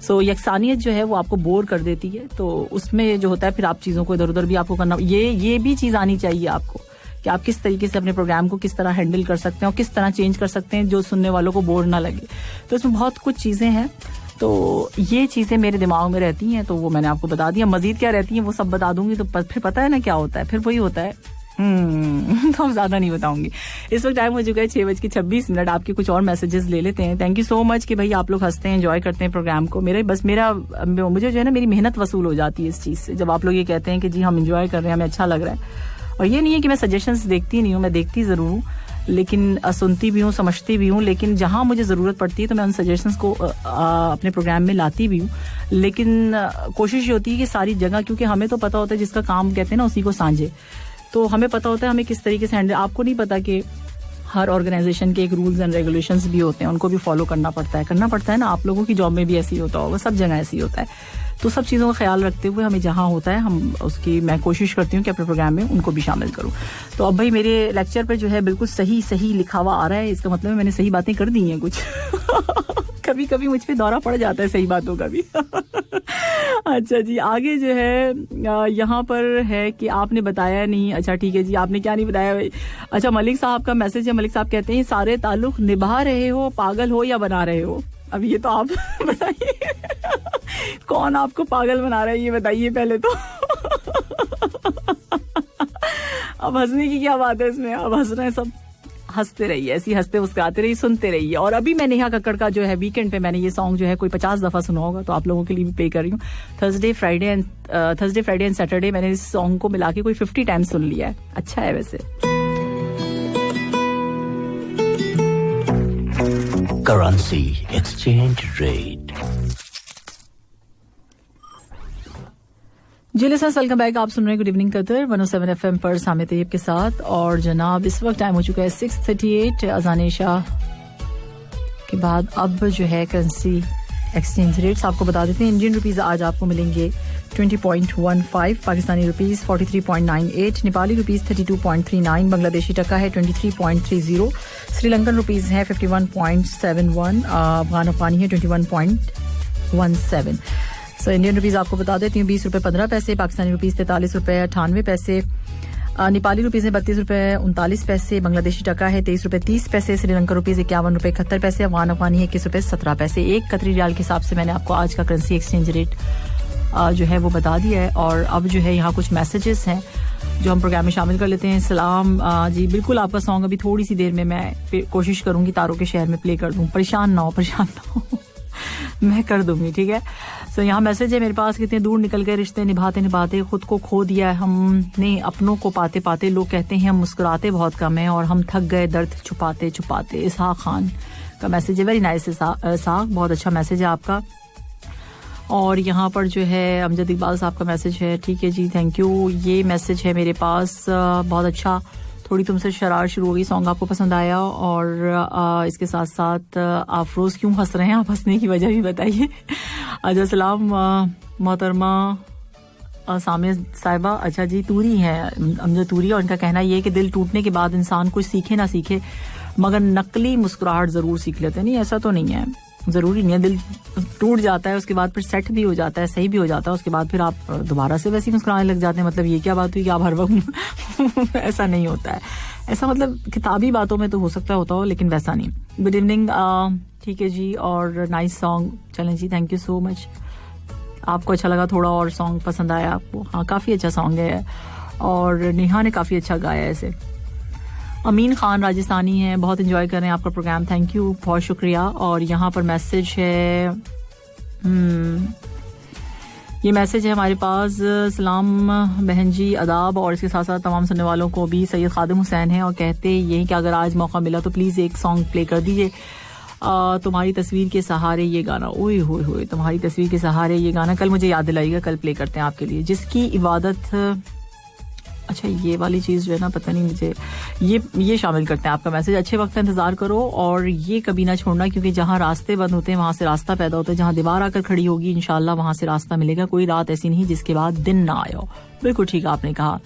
सो यकसानियत जो है वो आपको बोर कर देती है, तो उसमें जो होता है फिर आप चीज़ों को इधर उधर भी आपको करना, ये भी चीज़ आनी चाहिए आपको कि आप किस तरीके से अपने प्रोग्राम को किस तरह हैंडल कर सकते हैं और किस तरह चेंज कर सकते हैं जो सुनने वालों को बोर ना लगे। तो इसमें बहुत कुछ चीज़ें हैं, तो ये चीज़ें मेरे दिमाग में रहती हैं, तो वो मैंने आपको बता दिया। मजीद क्या रहती हैं वो सब बता दूंगी तो फिर पता है ना क्या होता है, फिर वही होता है। तो हम ज्यादा नहीं बताऊंगी। इस वक्त टाइम हो चुका है 6:26। आपके कुछ और मैसेजेस ले लेते हैं। थैंक यू सो मच कि भाई आप लोग हंसते हैं, एंजॉय करते हैं प्रोग्राम को। मुझे जो है ना मेरी मेहनत वसूल हो जाती है इस चीज से, जब आप लोग ये कहते हैं कि जी हम एंजॉय कर रहे हैं, हमें अच्छा लग रहा है। और ये नहीं है कि मैं सजेशंस देखती नहीं हूँ, मैं देखती जरूर हूँ, लेकिन सुनती भी हूँ, समझती भी हूँ, लेकिन जहाँ मुझे ज़रूरत पड़ती है तो मैं उन सजेशंस को अपने प्रोग्राम में लाती भी हूँ। लेकिन कोशिश ये होती है कि सारी जगह, क्योंकि हमें तो पता होता है जिसका काम कहते हैं ना उसी को सांझे, तो हमें पता होता है हमें किस तरीके से हैंडल। आपको नहीं पता कि हर ऑर्गेनाइजेशन के एक रूल्स एंड रेगुलेशंस भी होते हैं, उनको भी फॉलो करना पड़ता है ना। आप लोगों की जॉब में भी ऐसे ही होता होगा, सब जगह ऐसे ही होता है। तो सब चीज़ों का ख्याल रखते हुए हमें जहाँ होता है हम उसकी मैं कोशिश करती हूँ कि अपने प्रोग्राम में उनको भी शामिल करूँ। तो अब भाई मेरे लेक्चर पर जो है बिल्कुल सही लिखा हुआ आ रहा है, इसका मतलब है मैंने सही बातें कर दी हैं कुछ। कभी कभी मुझ पे दौरा पड़ जाता है सही बातों का भी। अच्छा जी, आगे जो है यहाँ पर है कि आपने बताया नहीं। अच्छा ठीक है जी, आपने क्या नहीं बताया भाई। अच्छा, मलिक साहब का मैसेज है। मलिक साहब कहते हैं सारे ताल्लुक निभा रहे हो, पागल हो या बना रहे हो। अब ये तो आप बताइए कौन आपको पागल बना रहा है, ये बताइए पहले तो। अब हंसने की क्या बात है इसमें, अब हंस रहे हैं सब, हंसते रहिए, ऐसी हंसते मुस्कुराते रहिए, सुनते रहिए। और अभी मैं नेहा कक्कड़ का जो है वीकेंड पे मैंने ये सॉन्ग जो है कोई 50 दफा सुना होगा, तो आप लोगों के लिए भी प्ले कर रही हूँ। थर्सडे फ्राइडे एंड सैटरडे मैंने इस सॉन्ग को मिला के कोई 50 टाइम्स सुन लिया है। अच्छा है वैसे। Currency exchange rate. जी लिसनर्स, वेलकम बैक। आप सुन रहे हैं गुड इवनिंग कतर 107 FM पर सामिया तैयब के साथ। और जनाब इस वक्त टाइम हो चुका है 6:38 अज़ान इशा के बाद। अब जो है करेंसी एक्सचेंज रेट्स आपको बता देते हैं। इंडियन रुपीज आज आपको मिलेंगे 20.15, पाकिस्तानी रुपीज 43.98, नेपाली रुपीज 32.39, बांग्लादेशी टका है 23.30, श्रीलंकन रुपीज है 51.71, अफगान अफगानी है 21.17। सो इंडियन रुपीज आपको बता देती हूँ 20 रुपए 15 पैसे, पाकिस्तानी रुपीज 43 रुपए 98 पैसे, नेपाली रुपीज है 32 रुपए 39 पैसे, बांग्लादेशी टका है 23 रुपए 30 पैसे, श्रीलंका रुपीज 51 रुपए 71 पैसे, अफगान अफगानी है 21 रुपए 17 पैसे। एक कतरी रियाल के हिसाब से मैंने आपको आज का करेंसी एक्सचेंज रेट जो है वो बता दिया है। और अब जो है यहाँ कुछ मैसेजेस हैं जो हम प्रोग्राम में शामिल कर लेते हैं। सलाम जी, बिल्कुल आपका सॉन्ग अभी थोड़ी सी देर में मैं कोशिश करूंगी तारों के शहर में प्ले कर दूं। परेशान ना हो मैं कर दूंगी, ठीक है। सो यहाँ मैसेज है मेरे पास, कितने दूर निकल गए रिश्ते निभाते निभाते, खुद को खो दिया है हमने अपनों को पाते पाते, लोग कहते हैं हम मुस्कुराते बहुत कम है और हम थक गए दर्द छुपाते छुपाते। इसहाक खान का मैसेज है, वेरी नाइस इसहाक, बहुत अच्छा मैसेज है आपका। और यहाँ पर जो है अमजद इकबाल साहब का मैसेज है, ठीक है जी थैंक यू। ये मैसेज है मेरे पास, बहुत अच्छा, थोड़ी तुमसे शरार शुरू हो गई, सॉन्ग आपको पसंद आया। और इसके साथ साथ आप रोज़ क्यों हंस रहे हैं, आप हंसने की वजह भी बताइए। अच्छा सलाम मोहतरमा सामिया साहिबा, अच्छा जी तूरी है अमजद तूरी, और इनका कहना ये है कि दिल टूटने के बाद इंसान कुछ सीखे ना सीखे मगर नकली मुस्कुराहट ज़रूर सीख लेते हैं। नहीं ऐसा तो नहीं है, ज़रूरी नहीं है, दिल टूट जाता है उसके बाद फिर सेट भी हो जाता है, सही भी हो जाता है, उसके बाद फिर आप दोबारा से वैसे ही मुस्कुराने लग जाते हैं। मतलब ये क्या बात हुई कि आप हर वक्त ऐसा नहीं होता है, ऐसा मतलब किताबी बातों में तो हो सकता होता हो लेकिन वैसा नहीं। गुड इवनिंग, ठीक है जी, और नाइस सॉन्ग, चलें जी थैंक यू सो मच। आपको अच्छा लगा, थोड़ा और सॉन्ग पसंद आया आपको? हाँ काफ़ी अच्छा सॉन्ग है और नेहा ने काफ़ी अच्छा गाया है इसे। अमीन खान राजस्थानी है, बहुत एंजॉय कर रहे हैं आपका प्रोग्राम, थैंक यू, बहुत शुक्रिया। और यहाँ पर मैसेज है, ये मैसेज है हमारे पास, सलाम बहन जी आदाब, और इसके साथ साथ तमाम सुनने वालों को भी। सैयद खादिम हुसैन है और कहते ये कि अगर आज मौका मिला तो प्लीज़ एक सॉन्ग प्ले कर दीजिए, तुम्हारी तस्वीर के सहारे ये गाना। ओए होए होए, तुम्हारी तस्वीर के सहारे ये गाना कल मुझे याद दिलाइएगा, कल प्ले करते हैं आपके लिए। जिसकी इबादत, अच्छा ये वाली चीज़ जो है ना पता नहीं मुझे, ये शामिल करते हैं आपका मैसेज। अच्छे वक्त का इंतजार करो और ये कभी ना छोड़ना, क्योंकि जहाँ रास्ते बंद होते हैं वहाँ से रास्ता पैदा होता है, जहाँ दीवार आकर खड़ी होगी इंशाल्लाह वहाँ से रास्ता मिलेगा। कोई रात ऐसी नहीं जिसके बाद दिन ना आयो। बिल्कुल ठीक आपने कहा।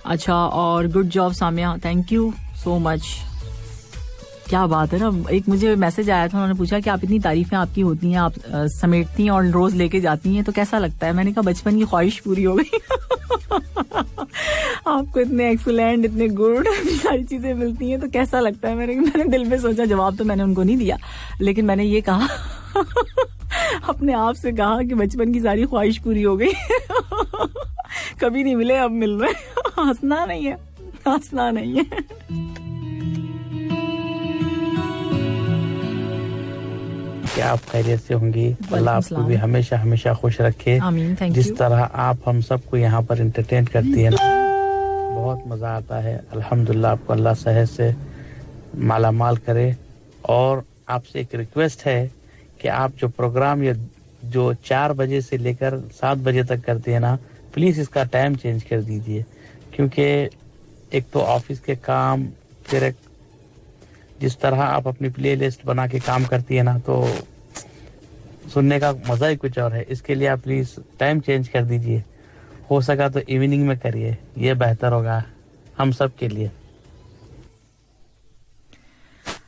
अच्छा, और good job Samiya, thank you so much. क्या बात है ना, एक मुझे मैसेज आया था, उन्होंने पूछा कि आप इतनी तारीफें आपकी होती हैं, आप समेटती हैं और रोज लेके जाती हैं तो कैसा लगता है? मैंने कहा बचपन की ख्वाहिश पूरी हो गई। आपको इतने एक्सीलेंट, इतने गुड सारी चीजें मिलती हैं तो कैसा लगता है? मैंने दिल में सोचा, जवाब तो मैंने उनको नहीं दिया, लेकिन मैंने ये कहा अपने आप से कहा कि बचपन की सारी ख्वाहिश पूरी हो गई। कभी नहीं मिले, अब मिल रहे। हंसना नहीं है, हंसना नहीं है। क्या आप खैरियत से होंगी? अल्लाह आपको भी हमेशा हमेशा खुश रखे। आमीन, थैंक जिस यू। तरह आप हम सबको यहाँ पर एंटरटेन करती है ना, बहुत मजा आता है। अल्हम्दुलिल्लाह, आपको अल्लाह सेहत से माला माल करे। और आपसे एक रिक्वेस्ट है कि आप जो प्रोग्राम ये जो 4 बजे से लेकर 7 बजे तक करते हैं ना, प्लीज इसका टाइम चेंज कर दीजिए, क्योंकि एक तो ऑफिस के काम, फिर एक जिस तरह आप अपनी प्लेलिस्ट बना के काम करती है ना, तो सुनने का मजा ही कुछ और है। इसके लिए आप प्लीज टाइम चेंज कर दीजिए, हो सका तो इवनिंग में करिए, ये बेहतर होगा हम सब के लिए।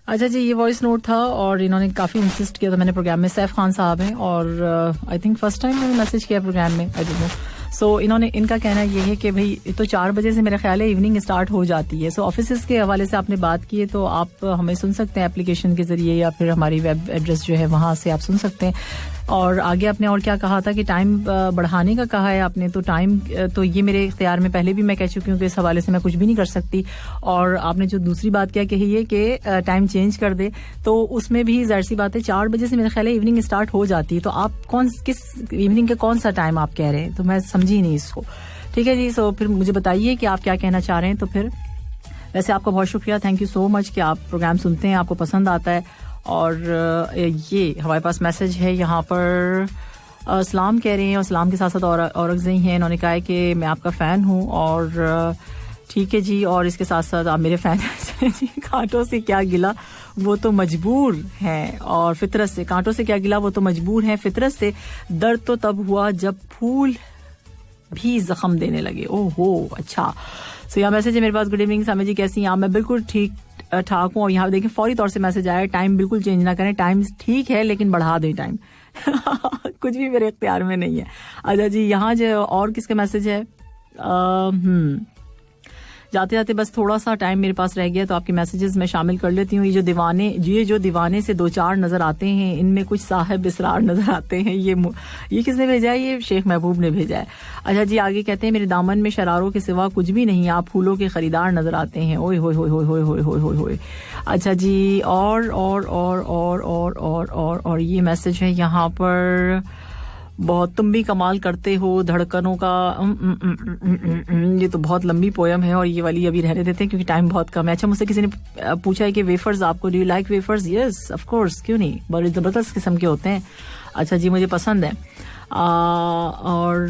अच्छा जी, ये वॉइस नोट था और इन्होंने काफी इंसिस्ट किया था मैंने प्रोग्राम में। सैफ खान साहब हैं और आई थिंक फर्स्ट टाइम मैंने मैसेज किया प्रोग्राम में, आई डोंट नो। सो इन्होंने, इनका कहना ये है कि भाई तो 4 बजे से मेरा ख्याल है इवनिंग स्टार्ट हो जाती है। सो ऑफिस के हवाले से आपने बात की है तो आप हमें सुन सकते हैं एप्लीकेशन के जरिए, या फिर हमारी वेब एड्रेस जो है वहां से आप सुन सकते हैं। और आगे आपने और क्या कहा था कि टाइम बढ़ाने का कहा है आपने, तो टाइम तो ये मेरे इख्तियार में पहले भी मैं कह चुकी हूँ कि इस हवाले से मैं कुछ भी नहीं कर सकती। और आपने जो दूसरी बात क्या कही है कि टाइम चेंज कर दे, तो उसमें भी जाहिर सी बात है 4 बजे से मेरा ख्याल है इवनिंग स्टार्ट हो जाती है। तो आप किस इवनिंग का कौन सा टाइम आप कह रहे हैं? तो मैं समझी नहीं इसको। ठीक है जी, सो फिर मुझे बताइए कि आप क्या कहना चाह रहे हैं। तो फिर वैसे आपका बहुत शुक्रिया, थैंक यू सो मच कि आप प्रोग्राम सुनते हैं, आपको पसंद आता है। और ये हमारे पास मैसेज है यहाँ पर, सलाम कह रहे हैं और सलाम के साथ साथ औरंगज़ई हैं। इन्होंने कहा है कि मैं आपका फ़ैन हूँ और ठीक है जी, और इसके साथ साथ आप मेरे फ़ैन हैं जी। कांटों से क्या गिला वो तो मजबूर हैं, और फितरत से, कांटों से क्या गिला वो तो मजबूर हैं, फितरत से दर्द तो तब हुआ जब फूल भी जख्म देने लगे। ओहो अच्छा। सो यहाँ मैसेज है मेरे पास, गुड इवनिंग सामिया जी कैसी हैं आप? मैं बिल्कुल ठीक ठाक हूँ। और यहाँ देखिए फौरी तौर से मैसेज आया, टाइम बिल्कुल चेंज ना करें, टाइम ठीक है लेकिन बढ़ा दें टाइम। कुछ भी मेरे इख्तियार में नहीं है। अच्छा जी, यहाँ जो और किसका मैसेज है, जाते जाते बस थोड़ा सा टाइम मेरे पास रह गया तो आपके मैसेजेस मैं शामिल कर लेती हूँ। ये जो दीवाने से दो चार नजर आते हैं, इनमें कुछ साहिब इसरार नजर आते हैं। ये किसने भेजा है? ये शेख महबूब ने भेजा है। अच्छा जी, आगे कहते हैं मेरे दामन में शरारों के सिवा कुछ भी नहीं, आप फूलों के खरीदार नजर आते हैं। ओए होए होए होए होए होए होए होए होए। अच्छा जी, और ये मैसेज है यहाँ पर, बहुत तुम भी कमाल करते हो धड़कनों का। ये तो बहुत लंबी पोयम है और ये वाली अभी रहने देते हैं क्योंकि टाइम बहुत कम है। अच्छा, मुझसे किसी ने पूछा है कि वेफर्स आपको, do you like wafers? Yes of course, क्यों नहीं, बड़े जबरदस्त किस्म के होते हैं। अच्छा जी, मुझे पसंद है। और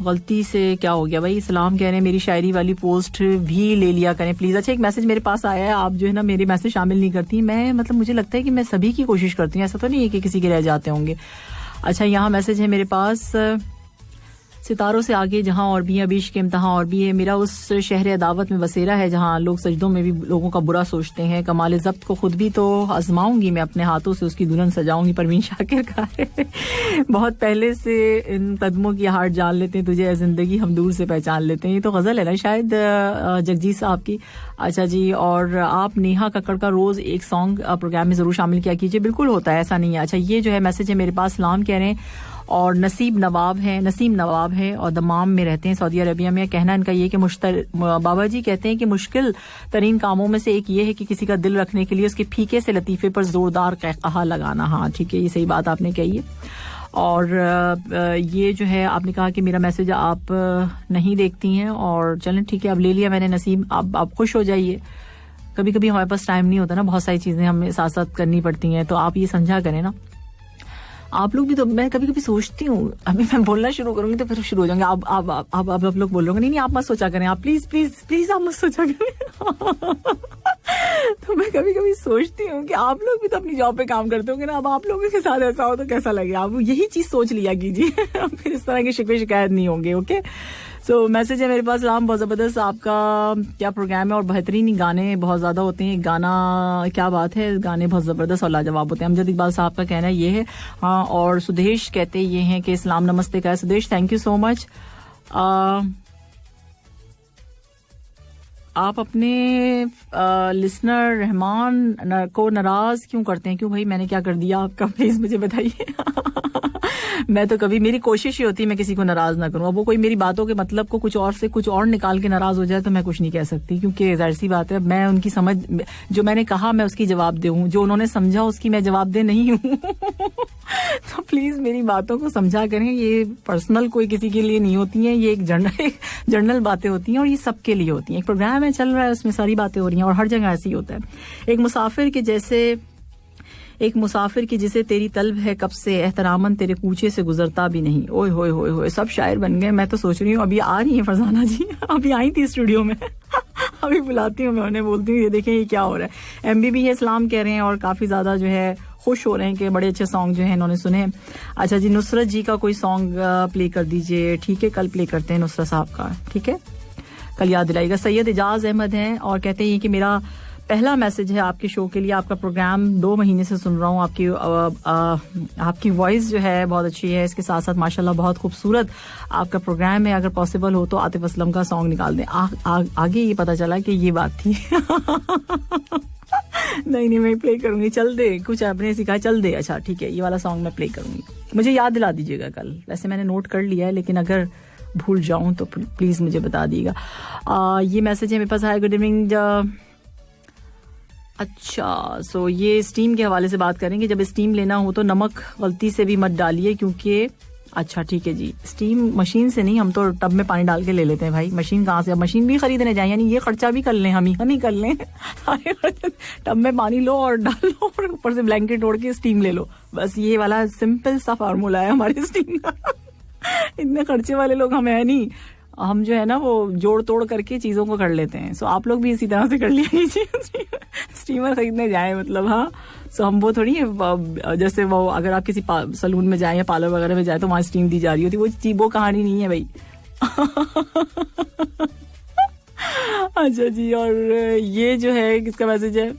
गलती से क्या हो गया भाई, सलाम कह रहे हैं मेरी शायरी वाली पोस्ट भी ले लिया करें प्लीज। अच्छा, एक मैसेज मेरे पास आया है, आप जो है ना मेरे मैसेज शामिल नहीं करती। मैं मतलब मुझे लगता है कि मैं सभी की कोशिश करती हूँ, ऐसा तो नहीं है कि किसी के रह जाते होंगे। अच्छा, यहाँ मैसेज है मेरे पास, सितारों से आगे जहां और भी है, बीच के इम्तहां और भी है, मेरा उस शहर अदावत में बसेरा है जहां लोग सजदों में भी लोगों का बुरा सोचते हैं, कमाल ज़ब्त को खुद भी तो आजमाऊंगी मैं, अपने हाथों से उसकी दुल्हन सजाऊंगी। परवीन शाकिर का है। बहुत पहले से इन कदमों की हार जान लेते हैं, तुझे जिंदगी हम दूर से पहचान लेते हैं। ये तो गजल है ना शायद जगजीत साहब की। अच्छा जी, और आप नेहा कक्कड़ का रोज एक सॉन्ग प्रोग्राम में जरूर शामिल किया कीजिए। बिल्कुल होता है, ऐसा नहीं है। अच्छा, ये जो है मैसेज है मेरे पास, सलाम कह रहे हैं और नसीम नवाब है और दमाम में रहते हैं, सऊदी अरबिया में। कहना इनका ये कि बाबा जी कहते हैं कि मुश्किल तरीन कामों में से एक ये है कि किसी का दिल रखने के लिए उसके फीके से लतीफे पर जोरदार कहकहा लगाना। हाँ ठीक है, ये सही बात आपने कही है। और ये जो है आपने कहा कि मेरा मैसेज आप नहीं देखती हैं, और चलें ठीक है, अब ले लिया मैंने नसीम, आप खुश हो जाइए। कभी कभी हमारे पास टाइम नहीं होता ना, बहुत सारी चीजें हमें साथ साथ करनी पड़ती हैं, तो आप ये समझा करें ना। आप लोग भी तो, मैं कभी कभी सोचती हूँ, अभी मैं बोलना शुरू करूंगी तो फिर शुरू हो जाएंगे आप लोग बोल रहे होंगे नहीं आप मत सोचा करें, आप प्लीज प्लीज प्लीज आप मत सोचा करें। तो मैं कभी कभी सोचती हूँ कि आप लोग भी तो अपनी जॉब पे काम करते होंगे ना, अब आप लोगों के साथ ऐसा हो तो कैसा लगे। आप यही चीज सोच लिया कीजिए, फिर इस तरह के शिकवे शिकायत नहीं होंगे। ओके, सो मैसेज है मेरे पास, सलाम, बहुत ज़बरदस्त आपका क्या प्रोग्राम है और बेहतरीन गाने बहुत ज़्यादा होते हैं। गाना क्या बात है, गाने बहुत ज़बरदस्त और लाजवाब होते हैं। अमजद इकबाल साहब का कहना ये है। हाँ, और सुदेश कहते ये हैं कि इस्लाम नमस्ते का है। Sudesh, thank you so much. आप अपने लिसनर रहमान को नाराज क्यों करते हैं? क्यों भाई, मैंने क्या कर दिया आपका, प्लीज मुझे बताइए। मैं तो कभी, मेरी कोशिश ही होती है मैं किसी को नाराज ना करूं। अब वो कोई मेरी बातों के मतलब को कुछ और से कुछ और निकाल के नाराज हो जाए तो मैं कुछ नहीं कह सकती, क्योंकि जाहिर सी बात है मैं उनकी समझ, जो मैंने कहा मैं उसकी जवाब दे हूं, जो उन्होंने समझा उसकी मैं जवाब दे नहीं हूं। तो प्लीज मेरी बातों को समझा करें, ये पर्सनल कोई किसी के लिए नहीं होती हैं, ये एक जनरल बातें होती हैं और ये सबके लिए होती हैं। एक प्रोग्राम है चल रहा है, उसमें सारी बातें हो रही हैं और हर जगह ऐसे ही होता है। एक मुसाफिर की जिसे तेरी तलब है कब से, एहतरामन तेरे कूचे से गुजरता भी नहीं। ओए होए होए होए, सब शायर बन गए। मैं तो सोच रही हूँ, अभी आ रही है फरजाना जी, अभी आई थी स्टूडियो में। अभी बुलाती हूँ मैं उन्हें, बोलती हूँ ये देखें ये क्या हो रहा है। एमबी भी है, इस्लाम कह रहे हैं और काफी ज्यादा जो है खुश हो रहे हैं कि बड़े अच्छे सॉन्ग जो है इन्होंने सुने। अच्छा जी, नुसरत जी का कोई सॉन्ग प्ले कर दीजिए। ठीक है, कल प्ले करते हैं नुसरत साहब का, ठीक है, कल याद दिलाइएगा। सैयद एजाज अहमद हैं और कहते हैं कि मेरा पहला मैसेज है आपके शो के लिए। आपका प्रोग्राम 2 महीने से सुन रहा हूँ, आपकी वॉइस जो है बहुत अच्छी है, इसके साथ साथ माशाल्लाह बहुत खूबसूरत आपका प्रोग्राम है। अगर पॉसिबल हो तो आतिफ असलम का सॉन्ग निकाल दें। आगे ये पता चला कि ये बात थी। नहीं मैं प्ले करूंगी, चल दे, कुछ आपने सिखाया, चल दे। अच्छा ठीक है, ये वाला सॉन्ग मैं प्ले करूंगी, मुझे याद दिला दीजिएगा कल। वैसे मैंने नोट कर लिया है, लेकिन अगर भूल जाऊं तो प्लीज मुझे बता दीजिएगा। ये मैसेज है मेरे पास, हाय गुड इवनिंग। अच्छा, सो ये स्टीम के हवाले से बात करेंगे। जब स्टीम लेना हो तो नमक गलती से भी मत डालिए, क्योंकि अच्छा ठीक है जी, स्टीम मशीन से नहीं, हम तो टब में पानी डाल के ले लेते हैं भाई। मशीन कहाँ से, अब मशीन भी खरीदने जाए, यानी ये खर्चा भी कर लें, हम ही कर लें। टब में पानी लो और डाल लो और ऊपर से ब्लैंकेट ओढ़ के स्टीम ले लो, बस ये वाला सिंपल सा फार्मूला है हमारे स्टीम का। इतने खर्चे वाले लोग हम है नहीं, हम जो है ना वो जोड़ तोड़ करके चीजों को कर लेते हैं। सो आप लोग भी इसी तरह से कर लिया कीजिए। स्टीमर खरीदने जाए मतलब, हाँ, सो हम वो थोड़ी है, जैसे वो अगर आप किसी सलून में जाए या पार्लर वगैरह में जाए तो वहां स्टीम दी जा रही होती, वो कहानी नहीं है भाई। अच्छा जी, और ये जो है किसका मैसेज है,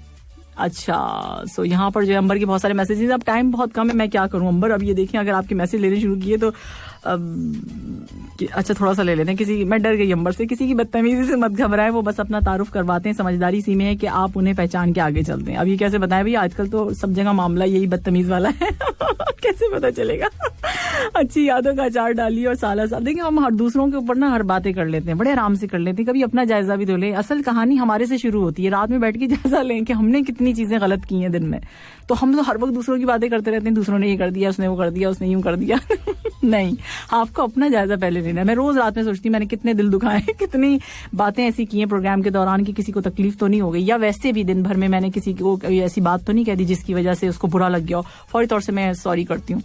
अच्छा, सो यहाँ पर जो है अंबर के बहुत सारे मैसेजेस, अब टाइम बहुत कम है, मैं क्या करूँ अंबर। अब ये देखें, अगर आपके मैसेज लेने शुरू किए तो अच्छा थोड़ा सा ले लेते हैं। किसी, मैं डर गई अंबर से, किसी की बदतमीजी से मत घबराएं, वो बस अपना तारुफ करवाते हैं, समझदारी सी में है कि आप उन्हें पहचान के आगे चलते हैं। अब ये कैसे बताएं भैया, आजकल तो सब जगह मामला यही बदतमीज वाला है कैसे पता चलेगा अच्छी यादों का अचार डालिए और साला साल। देखिए हम हर दूसरों के ऊपर ना हर बातें कर लेते हैं, बड़े आराम से कर लेते हैं, कभी अपना जायजा भी तो लें। असल कहानी हमारे से शुरू होती है, रात में बैठ के जायजा लें कि हमने कितनी चीजें गलत की हैं दिन में। तो हम तो हर वक्त दूसरों की बातें करते रहते हैं, दूसरों ने ये कर दिया, उसने वो कर दिया, उसने यूं कर दिया नहीं, आपको अपना जायजा पहले लेना है। मैं रोज रात में सोचती हूँ मैंने कितने दिल दुखाए, कितनी बातें ऐसी की हैं प्रोग्राम के दौरान कि किसी को तकलीफ तो नहीं हो गई, या वैसे भी दिन भर में मैंने किसी को ऐसी बात तो नहीं कह दी जिसकी वजह से उसको बुरा लग गया हो। फौरी तौर से मैं सॉरी करती हूँ।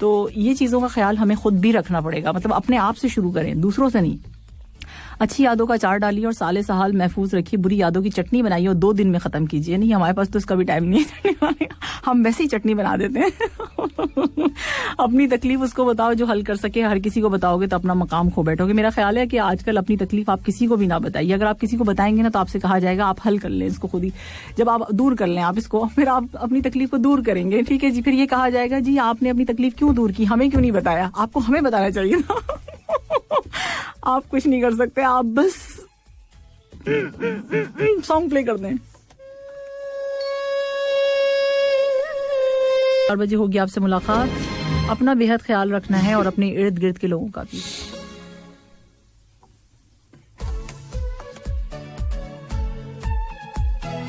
तो ये चीजों का ख्याल हमें खुद भी रखना पड़ेगा, मतलब अपने आप से शुरू करें, दूसरों से नहीं। अच्छी यादों का अचार डालिए और साले सहाल महफूज रखिए, बुरी यादों की चटनी बनाइए और 2 दिन में खत्म कीजिए। नहीं, हमारे पास तो इसका भी टाइम नहीं है, हम वैसे ही चटनी बना देते हैं अपनी तकलीफ उसको बताओ जो हल कर सके। हर किसी को बताओगे तो अपना मकाम खो बैठोगे। मेरा ख्याल है कि आजकल अपनी तकलीफ आप किसी को भी ना बताइए। अगर आप किसी को बताएंगे ना तो आपसे कहा जाएगा आप हल कर लें इसको खुद ही। जब आप दूर कर लें आप इसको, फिर आप अपनी तकलीफ को दूर करेंगे, ठीक है जी, फिर ये कहा जाएगा जी आपने अपनी तकलीफ क्यों दूर की, हमें क्यों नहीं बताया। आपको हमें बताना चाहिए था आप कुछ नहीं कर सकते, आप बस सॉन्ग प्ले कर दें। 4 बजे होगी आपसे मुलाकात। अपना बेहद ख्याल रखना है और अपने इर्द गिर्द के लोगों का भी।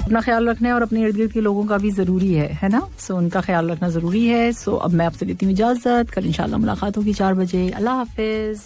अपना ख्याल रखना है और अपने इर्द गिर्द के लोगों का भी जरूरी है ना। सो उनका ख्याल रखना जरूरी है। सो अब मैं आपसे लेती हूँ इजाजत, कल इंशाल्लाह मुलाकात होगी 4 बजे। अल्लाह हाफिज।